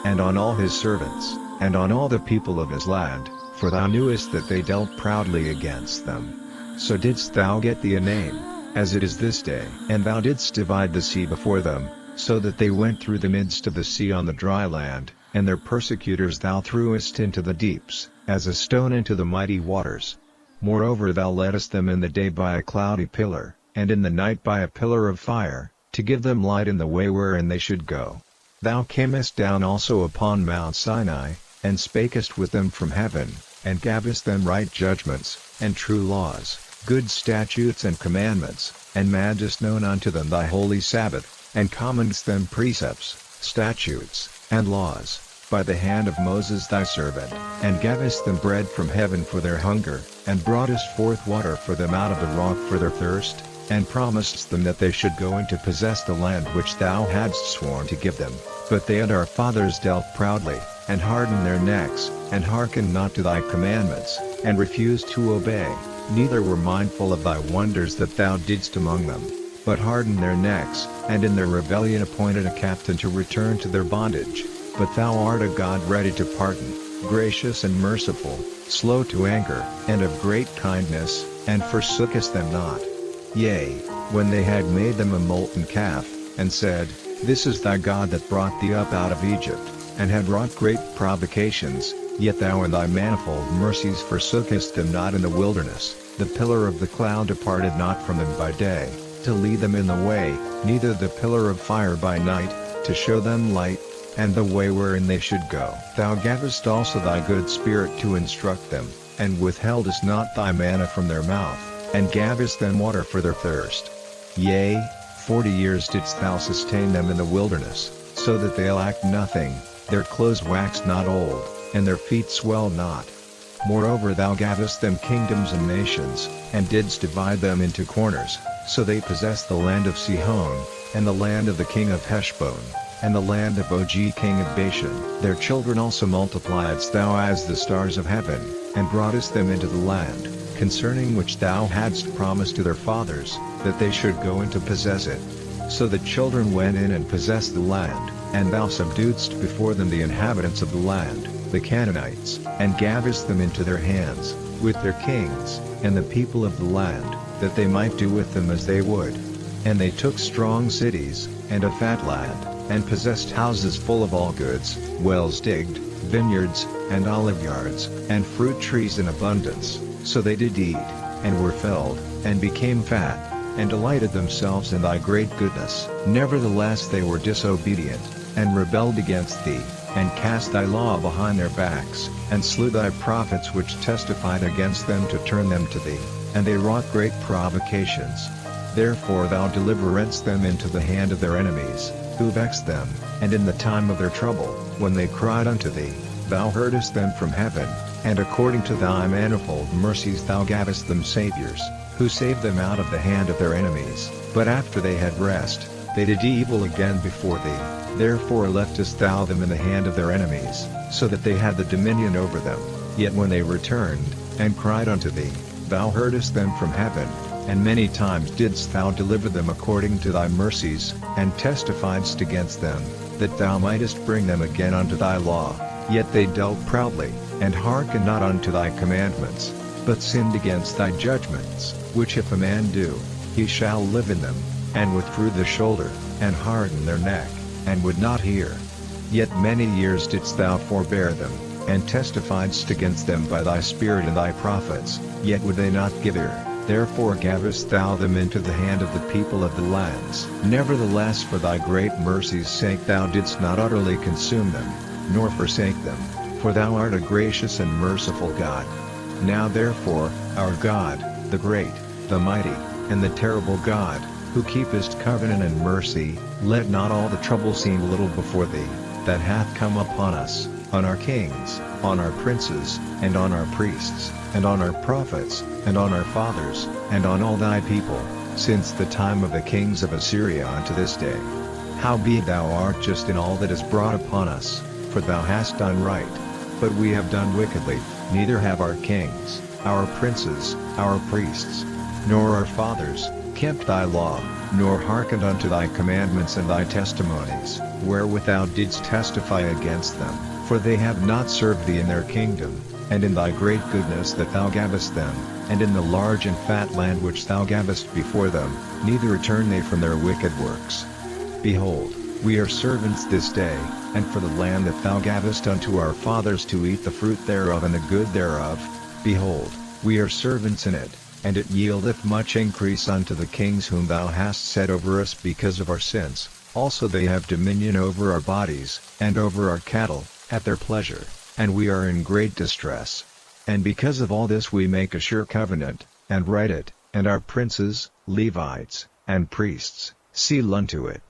and on all his servants, and on all the people of his land, for thou knewest that they dealt proudly against them. So didst thou get thee a name, as it is this day. And thou didst divide the sea before them, so that they went through the midst of the sea on the dry land, and their persecutors thou threwest into the deeps, as a stone into the mighty waters. Moreover thou leddest them in the day by a cloudy pillar, and in the night by a pillar of fire, to give them light in the way wherein they should go. Thou camest down also upon Mount Sinai, and spakest with them from heaven, and gavest them right judgments, and true laws, good statutes and commandments, and madest known unto them thy holy Sabbath, and commonest them precepts, statutes, and laws, by the hand of Moses thy servant, and gavest them bread from heaven for their hunger, and broughtest forth water for them out of the rock for their thirst, and promisedst them that they should go in to possess the land which thou hadst sworn to give them. But they and our fathers dealt proudly, and hardened their necks, and hearkened not to thy commandments, and refused to obey, neither were mindful of thy wonders that thou didst among them, but hardened their necks, and in their rebellion appointed a captain to return to their bondage. But thou art a God ready to pardon, gracious and merciful, slow to anger, and of great kindness, and forsookest them not. Yea, when they had made them a molten calf, and said, This is thy God that brought thee up out of Egypt, and had wrought great provocations, yet thou in thy manifold mercies forsookest them not in the wilderness. The pillar of the cloud departed not from them by day, to lead them in the way, neither the pillar of fire by night, to show them light, and the way wherein they should go. Thou gavest also thy good spirit to instruct them, and withheldest not thy manna from their mouth, and gavest them water for their thirst. Yea, 40 years didst thou sustain them in the wilderness, so that they lacked nothing, their clothes waxed not old, and their feet swell not. Moreover thou gavest them kingdoms and nations, and didst divide them into corners, so they possessed the land of Sihon, and the land of the king of Heshbon, and the land of Og king of Bashan. Their children also multipliedst thou as the stars of heaven, and broughtest them into the land, concerning which thou hadst promised to their fathers, that they should go in to possess it. So the children went in and possessed the land, and thou subduedst before them the inhabitants of the land, the Canaanites, and gavest them into their hands, with their kings, and the people of the land, that they might do with them as they would. And they took strong cities, and a fat land, and possessed houses full of all goods, wells digged, vineyards, and oliveyards, and fruit trees in abundance. So they did eat, and were filled, and became fat, and delighted themselves in thy great goodness. Nevertheless they were disobedient, and rebelled against thee, and cast thy law behind their backs, and slew thy prophets which testified against them to turn them to thee, and they wrought great provocations. Therefore thou deliveredst them into the hand of their enemies, who vexed them, and in the time of their trouble, when they cried unto thee, thou heardest them from heaven, and according to thy manifold mercies thou gavest them saviors, who saved them out of the hand of their enemies. But after they had rest, they did evil again before thee, therefore leftest thou them in the hand of their enemies, so that they had the dominion over them. Yet when they returned, and cried unto thee, thou heardest them from heaven, and many times didst thou deliver them according to thy mercies, and testifiedst against them, that thou mightest bring them again unto thy law. Yet they dealt proudly, and hearkened not unto thy commandments, but sinned against thy judgments, which if a man do, he shall live in them, and withdrew the shoulder, and hardened their neck, and would not hear. Yet many years didst thou forbear them, and testifiedst against them by thy Spirit and thy prophets, yet would they not give ear. Therefore gavest thou them into the hand of the people of the lands. Nevertheless for thy great mercy's sake thou didst not utterly consume them, nor forsake them, for thou art a gracious and merciful God. Now therefore, our God, the great, the mighty, and the terrible God, who keepest covenant and mercy, let not all the trouble seem little before thee, that hath come upon us, on our kings, on our princes, and on our priests, and on our prophets, and on our fathers, and on all thy people, since the time of the kings of Assyria unto this day. Howbeit thou art just in all that is brought upon us, for thou hast done right. But we have done wickedly, neither have our kings, our princes, our priests, nor our fathers, kept thy law, nor hearkened unto thy commandments and thy testimonies, wherewith thou didst testify against them, for they have not served thee in their kingdom, and in thy great goodness that thou gavest them, and in the large and fat land which thou gavest before them, neither return they from their wicked works. Behold, We are servants this day, and for the land that thou gavest unto our fathers to eat the fruit thereof and the good thereof, behold, we are servants in it, and it yieldeth much increase unto the kings whom thou hast set over us because of our sins. Also they have dominion over our bodies, and over our cattle, at their pleasure, and we are in great distress. And because of all this we make a sure covenant, and write it, and our princes, Levites, and priests, seal unto it.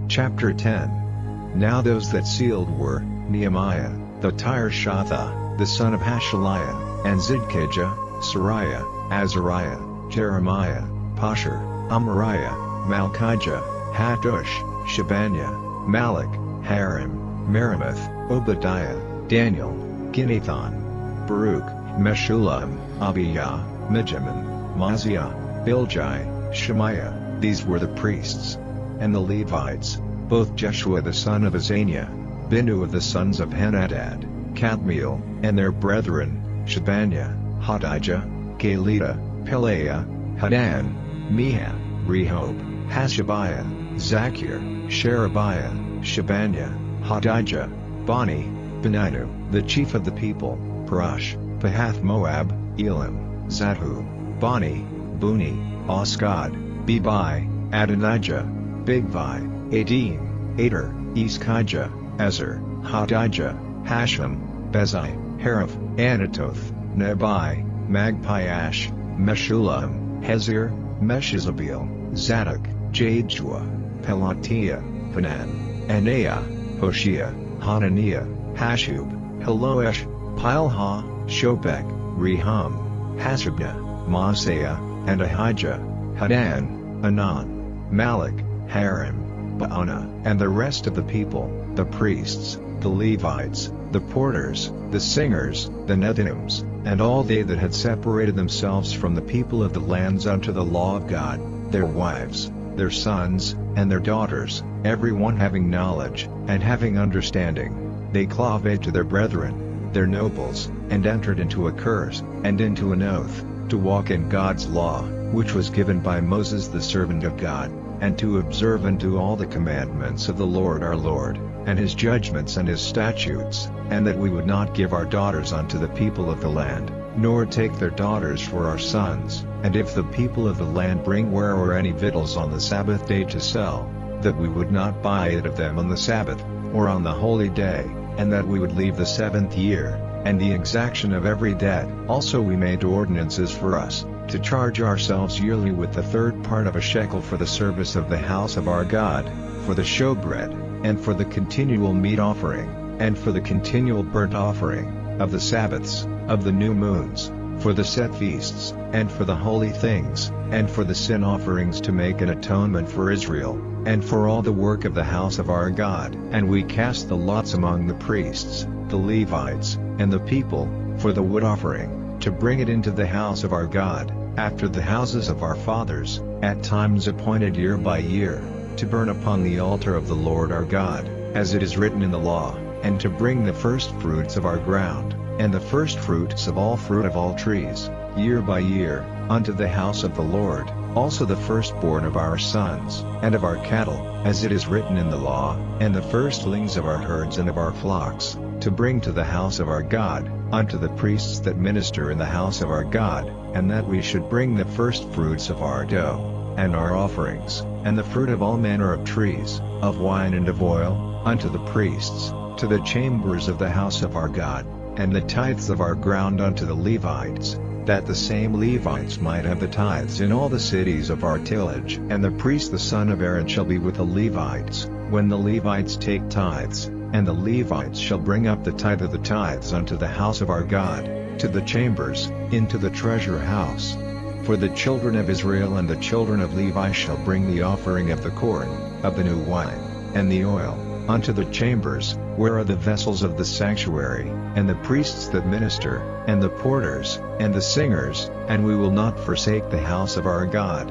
Chapter 10. Now those that sealed were, Nehemiah, the Tirshatha, the son of Hashaliah, and Zidkijah, Sariah, Azariah, Jeremiah, Pashur, Amariah, Malchijah, Hattush, Shebaniah, Malach, Harim, Merimoth, Obadiah, Daniel, Ginnethon, Baruch, Meshullam, Abijah, Mijamin, Maaziah, Bilgai, Shemaiah. These were the priests. And the Levites, both Jeshua the son of Azaniah, Binu of the sons of Henadad, Kadmiel, and their brethren, Shebaniah, Hodijah, Kelita, Pelaiah, Hadan, Meha, Rehob, Hashabiah, Zachir, Sherebiah, Shebaniah, Hodijah, Bani, Beninu, the chief of the people, Parash, Pahath Moab, Elam, Zathu, Bani, Buni, Osgod, Bebai, Adonijah, Bigvai, Adin, Ader, Iskijah, Ezer, Hodijah, Hashem, Bezai, Hariph, Anatoth, Nebai, Magpiash, Meshullam, Hezir, Meshizabeel, Zadok, Jadua, Pelatiah, Hanan, Anaiah, Hoshea, Hananiah, Hashub, Heloesh, Pilha, Shobek, Rehum, Hashabnah, Maaseiah, and Ahijah, Hadan, Anan, Malach, Harim, Baanah, and the rest of the people, the priests, the Levites, the porters, the singers, the Nethinims, and all they that had separated themselves from the people of the lands unto the law of God, their wives, their sons, and their daughters, every one having knowledge, and having understanding, they clave to their brethren, their nobles, and entered into a curse, and into an oath, to walk in God's law, which was given by Moses the servant of God, and to observe and do all the commandments of the Lord our Lord, and his judgments and his statutes, and that we would not give our daughters unto the people of the land, nor take their daughters for our sons, and if the people of the land bring ware or any victuals on the Sabbath day to sell, that we would not buy it of them on the Sabbath, or on the holy day, and that we would leave the 7th year, and the exaction of every debt. Also we made ordinances for us, to charge ourselves yearly with the 3rd part of a shekel for the service of the house of our God, for the showbread, and for the continual meat offering, and for the continual burnt offering, of the Sabbaths, of the new moons, for the set feasts, and for the holy things, and for the sin offerings to make an atonement for Israel, and for all the work of the house of our God. And we cast the lots among the priests, the Levites, and the people, for the wood offering, to bring it into the house of our God, after the houses of our fathers, at times appointed year by year, to burn upon the altar of the Lord our God, as it is written in the law, and to bring the first fruits of our ground, and the first fruits of all fruit of all trees, year by year, unto the house of the Lord, also the firstborn of our sons, and of our cattle, as it is written in the law, and the firstlings of our herds and of our flocks, to bring to the house of our God, unto the priests that minister in the house of our God, and that we should bring the first fruits of our dough, and our offerings, and the fruit of all manner of trees, of wine and of oil, unto the priests, to the chambers of the house of our God, and the tithes of our ground unto the Levites, that the same Levites might have the tithes in all the cities of our tillage. And the priest the son of Aaron shall be with the Levites, when the Levites take tithes, and the Levites shall bring up the tithe of the tithes unto the house of our God, to the chambers, into the treasure house. For the children of Israel and the children of Levi shall bring the offering of the corn, of the new wine, and the oil, unto the chambers, where are the vessels of the sanctuary, and the priests that minister, and the porters, and the singers, and we will not forsake the house of our God.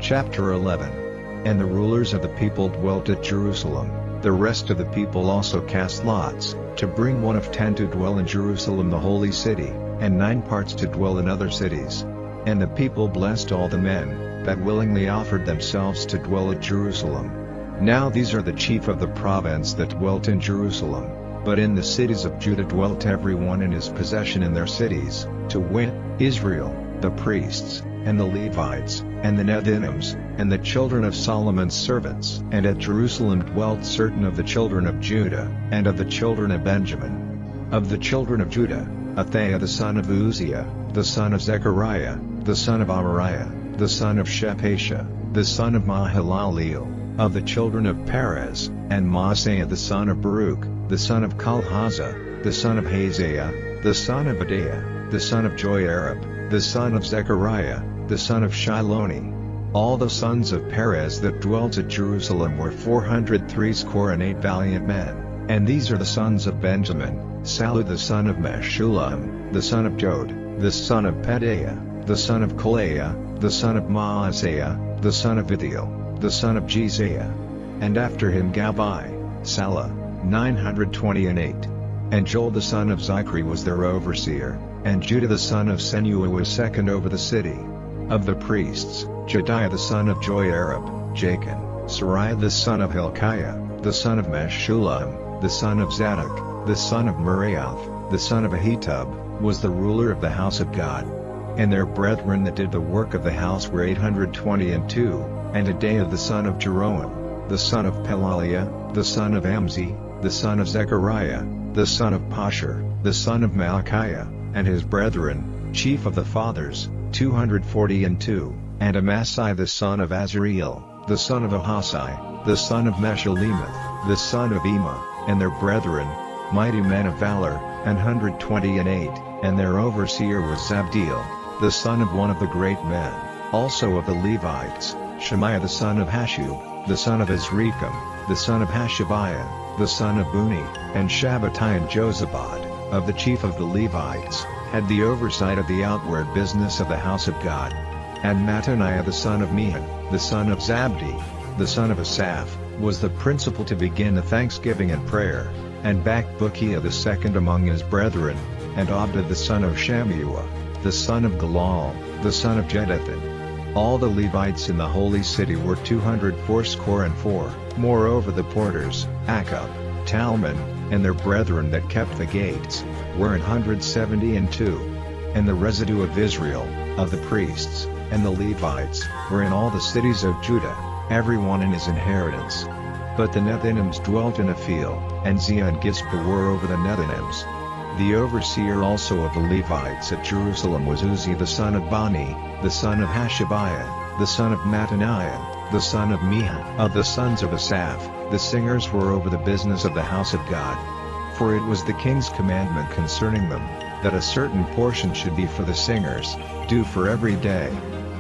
Chapter 11. And the rulers of the people dwelt at Jerusalem. The rest of the people also cast lots, to bring 1 of 10 to dwell in Jerusalem the holy city, and 9 parts to dwell in other cities. And the people blessed all the men, that willingly offered themselves to dwell at Jerusalem. Now these are the chief of the province that dwelt in Jerusalem, but in the cities of Judah dwelt everyone in his possession in their cities, to wit, Israel, the priests, and the Levites, and the Nethinims, and the children of Solomon's servants. And at Jerusalem dwelt certain of the children of Judah, and of the children of Benjamin. Of the children of Judah, Athaiah the son of Uzziah, the son of Zechariah, the son of Amariah, the son of Shephatiah, the son of Mahalaleel. Of the children of Perez, and Maaseiah the son of Baruch, the son of Kolhazah, the son of Haziah, the son of Adaiah, the son of Joiarib, the son of Zechariah, the son of Shiloni. All the sons of Perez that dwelt at Jerusalem were 468 valiant men. And these are the sons of Benjamin: Sallu the son of Meshullam, the son of Jod, the son of Pedaiah, the son of Kolaiah, the son of Maaseiah, the son of Ithiel, the son of Jesiah. And after him Gabbai, Salah, 928. And Joel the son of Zichri was their overseer, and Judah the son of Senua was second over the city. Of the priests, Jediah the son of Joiarib, Jachin, Sariah the son of Hilkiah, the son of Meshullam, the son of Zadok, the son of Meraioth, the son of Ahitub, was the ruler of the house of God. And their brethren that did the work of the house were 822, and Adaiah the son of Jeroham, the son of Pelaliah, the son of Amzi, the son of Zechariah, the son of Pashur, the son of Malchiah, and his brethren, chief of the fathers, 242, and Amasai the son of Azareel, the son of Ahasai, the son of Meshullemeth, the son of Ema, and their brethren, mighty men of valor, 128, and their overseer was Zabdiel, the son of one of the great men. Also of the Levites, Shemaiah the son of Hashub, the son of Azrikam, the son of Hashabiah, the son of Buni, and Shabbatai and Jozabad, of the chief of the Levites, had the oversight of the outward business of the house of God. And Mattaniah the son of Mehan, the son of Zabdi, the son of Asaph, was the principal to begin the thanksgiving and prayer, and Bakbukiah the second among his brethren, and Abda the son of Shammua, the son of Galal, the son of Jeduthun. All the Levites in the holy city were 284. Moreover the porters, Akub, Talmon, and their brethren that kept the gates, were 172. And the residue of Israel, of the priests, and the Levites, were in all the cities of Judah, every one in his inheritance. But the Nethinims dwelt in a field, and Zia and Gispa were over the Nethinims. The overseer also of the Levites at Jerusalem was Uzzi the son of Bani, the son of Hashabiah, the son of Mattaniah, the son of Mehan. Of the sons of Asaph, the singers were over the business of the house of God. For it was the king's commandment concerning them, that a certain portion should be for the singers, due for every day.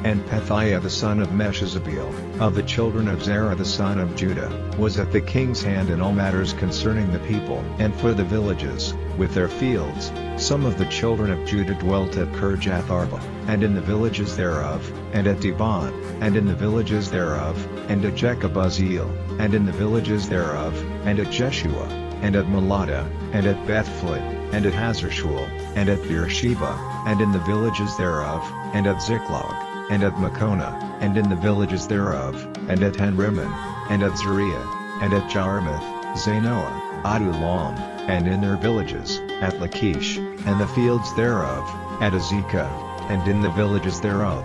And Pethiah the son of Meshezabeel, of the children of Zerah the son of Judah, was at the king's hand in all matters concerning the people. And for the villages, with their fields, some of the children of Judah dwelt at Kirjath Arba, and in the villages thereof, and at Dibon, and in the villages thereof, and at Jekabazeel, and in the villages thereof, and at Jeshua, and at Melada, and at Bethflid, and at Hazarshul, and at Beersheba, and in the villages thereof, and at Ziklag, and at Makona, and in the villages thereof, and at Henrimmon, and at Zariah, and at Jarmuth, Zanoah, Adulam, and in their villages, at Lachish, and the fields thereof, at Azekah, and in the villages thereof.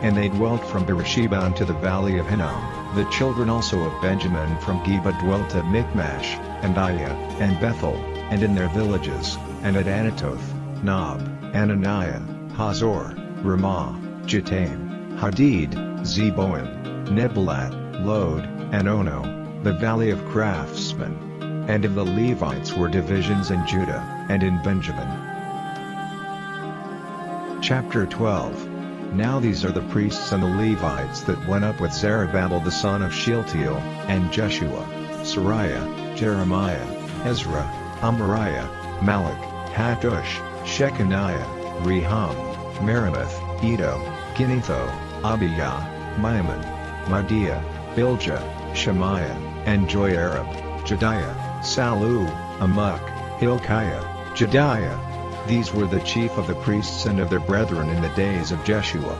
And they dwelt from Beersheba unto the valley of Hinnom. The children also of Benjamin from Geba dwelt at Michmash, and Ayah, and Bethel, and in their villages, and at Anatoth, Nob, Ananiah, Hazor, Ramah, Jataim, Hadid, Zeboim, Nebalat, Lod, and Ono, the valley of craftsmen. And of the Levites were divisions in Judah, and in Benjamin. Chapter 12. Now these are the priests and the Levites that went up with Zerubbabel the son of Shealtiel, and Jeshua, Sariah, Jeremiah, Ezra, Amariah, Malach, Hattush, Shechaniah, Rehum, Meremoth, Edo, Ginnetho, Abijah, Maimon, Madiah, Bilgah, Shemaiah, and Joiarib, Jediah, Sallu, Amok, Hilkiah, Jediah. These were the chief of the priests and of their brethren in the days of Jeshua.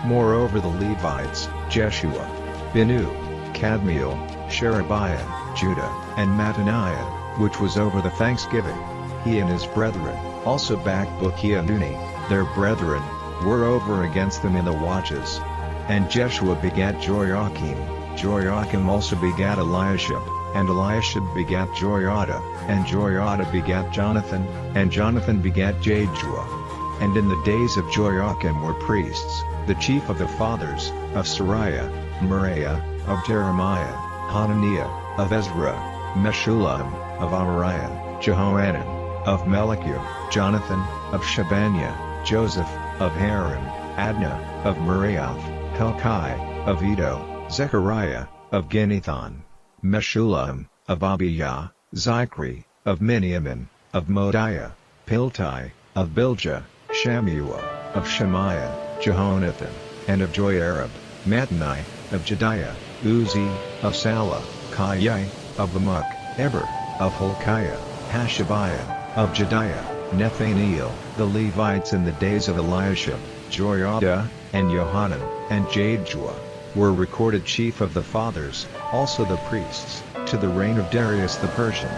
Moreover the Levites, Jeshua, Binu, Kadmiel, Sherebiah, Judah, and Mattaniah, which was over the thanksgiving, he and his brethren, also Bakbuki and Uni, their brethren, were over against them in the watches. And Jeshua begat Joiakim, Joiakim also begat Eliashib, and Eliashib begat Joiada, and Joiada begat Jonathan, and Jonathan begat Jaddua. And in the days of Joiakim were priests, the chief of the fathers, of Sariah, Moriah, of Jeremiah, Hananiah, of Ezra, Meshullam, of Amariah, Jehohanan, of Melikiah, Jonathan, of Shebaniah, Joseph, of Harim, Adnah, of Meraioth, Helkai, of Edo, Zechariah, of Ginnethon, Meshullam, of Abijah, Zichri, of Miniamin, of Modiah, Piltai, of Bilgah, Shammua, of Shemaiah, Jehonathan, and of Joiarib, Mattani, of Jediah, Uzi, of Salah, Kaiah, of Bamuk, Eber, of Hilkiah, Hashabiah, of Jediah, Nethaneel, the Levites in the days of Eliashib, Joiada, and Johanan, and Jaddua, were recorded chief of the fathers, also the priests, to the reign of Darius the Persian.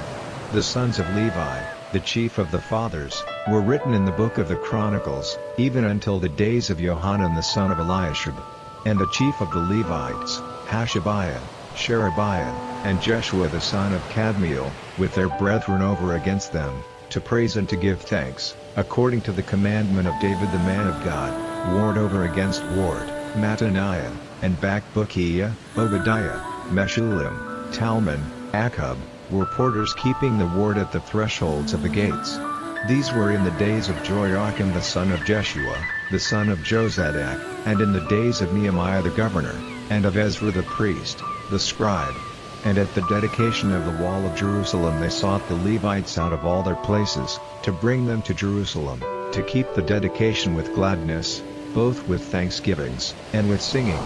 The sons of Levi, the chief of the fathers, were written in the book of the Chronicles, even until the days of Johanan the son of Eliashib. And the chief of the Levites, Hashabiah, Sherebiah, and Jeshua the son of Kadmiel, with their brethren over against them, to praise and to give thanks, according to the commandment of David the man of God, ward over against ward, Mattaniah, and Bakbukiah, Obadiah, Meshullam, Talmon, Akub, were porters keeping the ward at the thresholds of the gates. These were in the days of Joiakim the son of Jeshua, the son of Jozadak, and in the days of Nehemiah the governor, and of Ezra the priest, the scribe. And at the dedication of the wall of Jerusalem they sought the Levites out of all their places, to bring them to Jerusalem, to keep the dedication with gladness, both with thanksgivings, and with singing,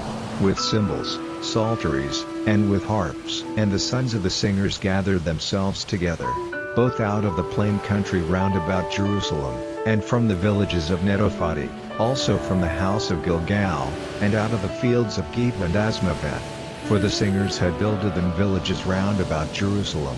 with cymbals, psalteries, and with harps. And the sons of the singers gathered themselves together, both out of the plain country round about Jerusalem, and from the villages of Netophathi, also from the house of Gilgal, and out of the fields of Geba and Asmaveth. For the singers had builded them villages round about Jerusalem.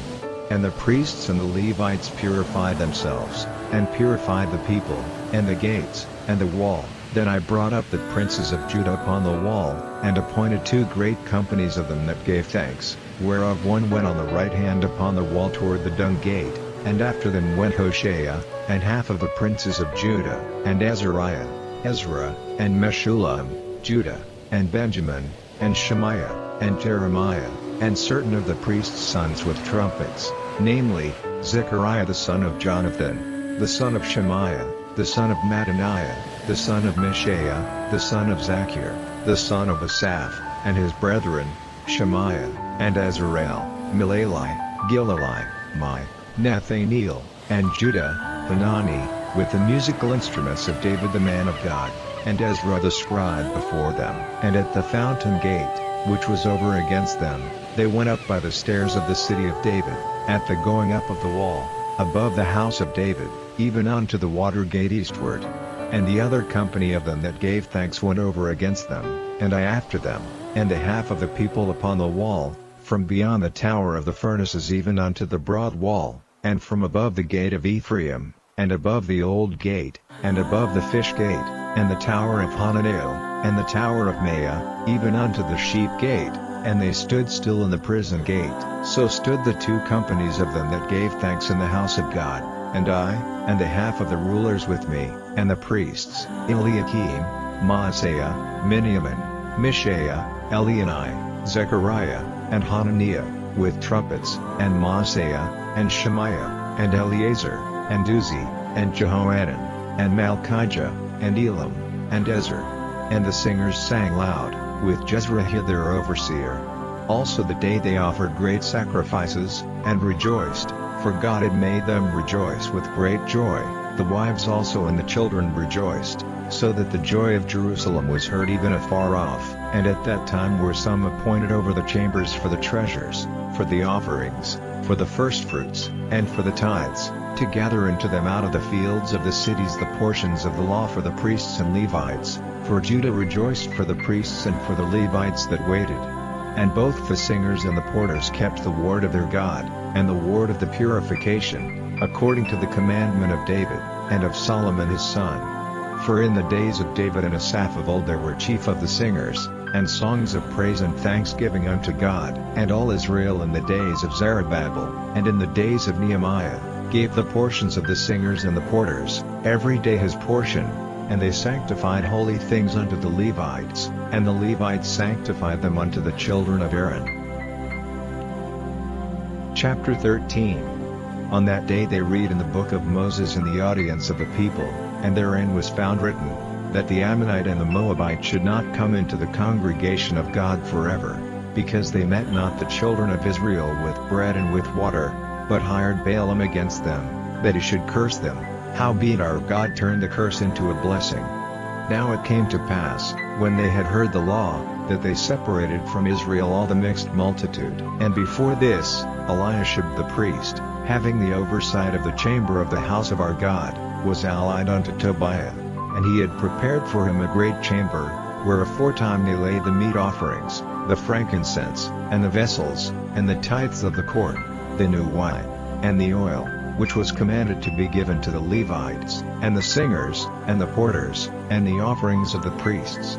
And the priests and the Levites purified themselves, and purified the people, and the gates, and the wall. Then I brought up the princes of Judah upon the wall, and appointed 2 great companies of them that gave thanks, whereof one went on the right hand upon the wall toward the dung gate, and after them went Hoshea, and half of the princes of Judah, and Azariah, Ezra, and Meshullam, Judah, and Benjamin, and Shemaiah, and Jeremiah, and certain of the priests' sons with trumpets, namely, Zechariah the son of Jonathan, the son of Shemaiah, the son of Mattaniah, the son of Mishael, the son of Zachir, the son of Asaph, and his brethren, Shemaiah, and Azarel, Milalai, Gilalai, Mai, Nethaneel, and Judah, Hanani, with the musical instruments of David the man of God, and Ezra the scribe before them. And at the fountain gate, which was over against them, they went up by the stairs of the city of David, at the going up of the wall, above the house of David, even unto the water gate eastward. And the other company of them that gave thanks went over against them, and I after them, and the half of the people upon the wall, from beyond the tower of the furnaces even unto the broad wall, and from above the gate of Ephraim, and above the old gate, and above the fish gate, and the tower of Hananel, and the tower of Maah, even unto the sheep gate, and they stood still in the prison gate. So stood the 2 companies of them that gave thanks in the house of God, and I, and the half of the rulers with me, and the priests, Eliakim, Maaseiah, Miniamin, Mishael, Elionai, Zechariah, and Hananiah, with trumpets, and Maaseiah, and Shemaiah, and Eleazar, and Uzi, and Jehohanan, and Malchijah, and Elam, and Ezer. And the singers sang loud, with Jezrahia their overseer. Also the day they offered great sacrifices, and rejoiced, for God had made them rejoice with great joy. The wives also and the children rejoiced, so that the joy of Jerusalem was heard even afar off. And at that time were some appointed over the chambers for the treasures, for the offerings, for the firstfruits, and for the tithes, to gather into them out of the fields of the cities the portions of the law for the priests and Levites, for Judah rejoiced for the priests and for the Levites that waited. And both the singers and the porters kept the word of their God, and the word of the purification, according to the commandment of David, and of Solomon his son. For in the days of David and Asaph of old there were chief of the singers, and songs of praise and thanksgiving unto God. And all Israel in the days of Zerubbabel, and in the days of Nehemiah, gave the portions of the singers and the porters, every day his portion, and they sanctified holy things unto the Levites, and the Levites sanctified them unto the children of Aaron. Chapter 13. On that day they read in the book of Moses in the audience of the people, and therein was found written, that the Ammonite and the Moabite should not come into the congregation of God forever, because they met not the children of Israel with bread and with water, but hired Balaam against them, that he should curse them. Howbeit our God turned the curse into a blessing. Now it came to pass, when they had heard the law, that they separated from Israel all the mixed multitude. And before this, Eliashib the priest, having the oversight of the chamber of the house of our God, was allied unto Tobiah. And he had prepared for him a great chamber, where aforetime they laid the meat offerings, the frankincense, and the vessels, and the tithes of the court, the new wine, and the oil, which was commanded to be given to the Levites, and the singers, and the porters, and the offerings of the priests.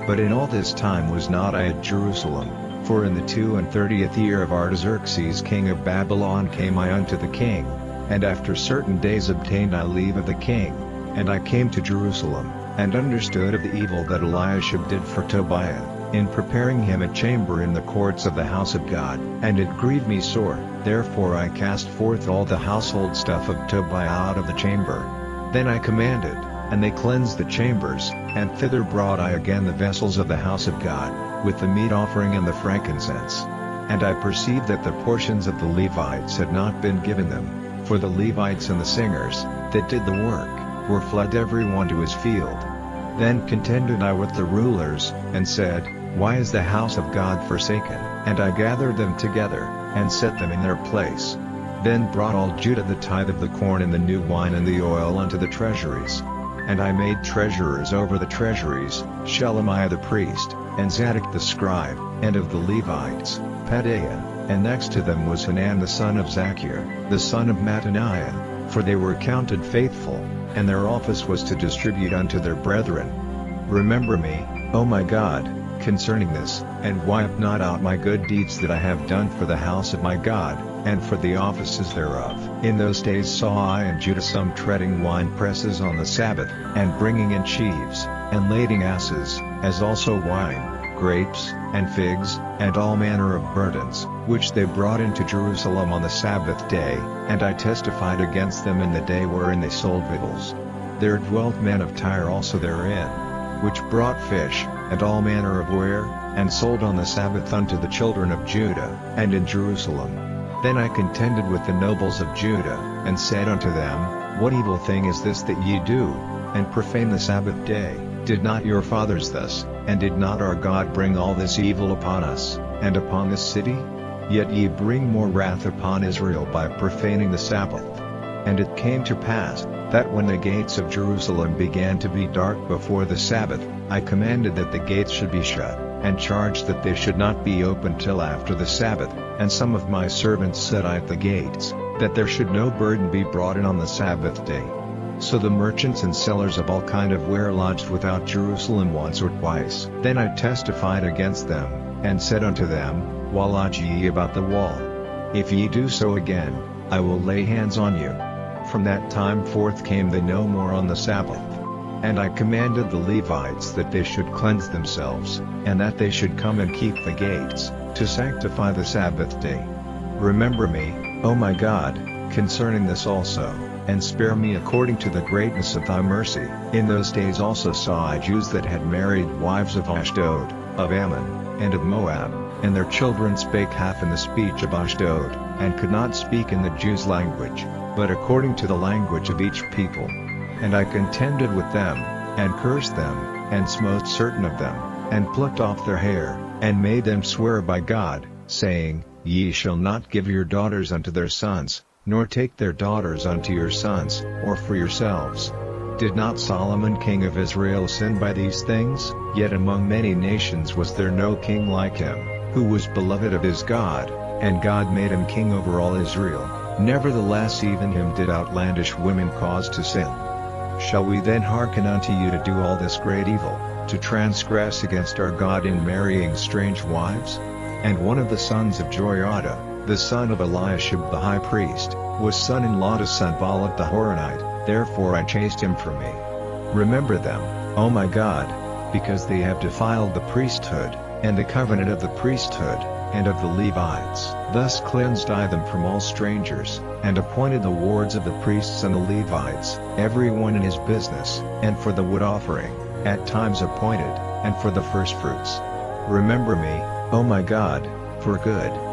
But in all this time was not I at Jerusalem, for in the 32nd year of Artaxerxes king of Babylon came I unto the king, and after certain days obtained I leave of the king, and I came to Jerusalem, and understood of the evil that Eliashib did for Tobiah, in preparing him a chamber in the courts of the house of God, and it grieved me sore. Therefore I cast forth all the household stuff of Tobiah out of the chamber. Then I commanded, and they cleansed the chambers, and thither brought I again the vessels of the house of God, with the meat offering and the frankincense. And I perceived that the portions of the Levites had not been given them, for the Levites and the singers, that did the work, were fled every one to his field. Then contended I with the rulers, and said, Why is the house of God forsaken? And I gathered them together, and set them in their place. Then brought all Judah the tithe of the corn and the new wine and the oil unto the treasuries. And I made treasurers over the treasuries, Shelemiah the priest, and Zadok the scribe, and of the Levites, Pedaiah, and next to them was Hanan the son of Zachir, the son of Mattaniah, for they were counted faithful, and their office was to distribute unto their brethren. Remember me, O my God, concerning this, and wipe not out my good deeds that I have done for the house of my God, and for the offices thereof. In those days saw I in Judah some treading wine presses on the Sabbath, and bringing in sheaves, and lading asses, as also wine, grapes, and figs, and all manner of burdens, which they brought into Jerusalem on the Sabbath day, and I testified against them in the day wherein they sold victuals. There dwelt men of Tyre also therein, which brought fish, and all manner of ware, and sold on the Sabbath unto the children of Judah, and in Jerusalem. Then I contended with the nobles of Judah, and said unto them, What evil thing is this that ye do, and profane the Sabbath day? Did not your fathers thus, and did not our God bring all this evil upon us, and upon this city? Yet ye bring more wrath upon Israel by profaning the Sabbath. And it came to pass, that when the gates of Jerusalem began to be dark before the Sabbath, I commanded that the gates should be shut, and charged that they should not be opened till after the Sabbath, and some of my servants set at the gates, that there should no burden be brought in on the Sabbath day. So the merchants and sellers of all kind of ware lodged without Jerusalem once or twice. Then I testified against them, and said unto them, Why lodge ye about the wall? If ye do so again, I will lay hands on you. From that time forth came they no more on the Sabbath. And I commanded the Levites that they should cleanse themselves, and that they should come and keep the gates, to sanctify the Sabbath day. Remember me, O my God, concerning this also, and spare me according to the greatness of thy mercy. In those days also saw I Jews that had married wives of Ashdod, of Ammon, and of Moab, and their children spake half in the speech of Ashdod, and could not speak in the Jews' language, but according to the language of each people. And I contended with them, and cursed them, and smote certain of them, and plucked off their hair, and made them swear by God, saying, Ye shall not give your daughters unto their sons, nor take their daughters unto your sons, or for yourselves. Did not Solomon king of Israel sin by these things? Yet among many nations was there no king like him, who was beloved of his God, and God made him king over all Israel. Nevertheless even him did outlandish women cause to sin. Shall we then hearken unto you to do all this great evil, to transgress against our God in marrying strange wives? And one of the sons of Joiada, the son of Eliashib the high priest, was son-in-law to Sanballat the Horonite, therefore I chased him from me. Remember them, O my God, because they have defiled the priesthood, and the covenant of the priesthood, and of the Levites. Thus cleansed I them from all strangers, and appointed the wards of the priests and the Levites, every one in his business, and for the wood offering, at times appointed, and for the firstfruits. Remember me, O my God, for good.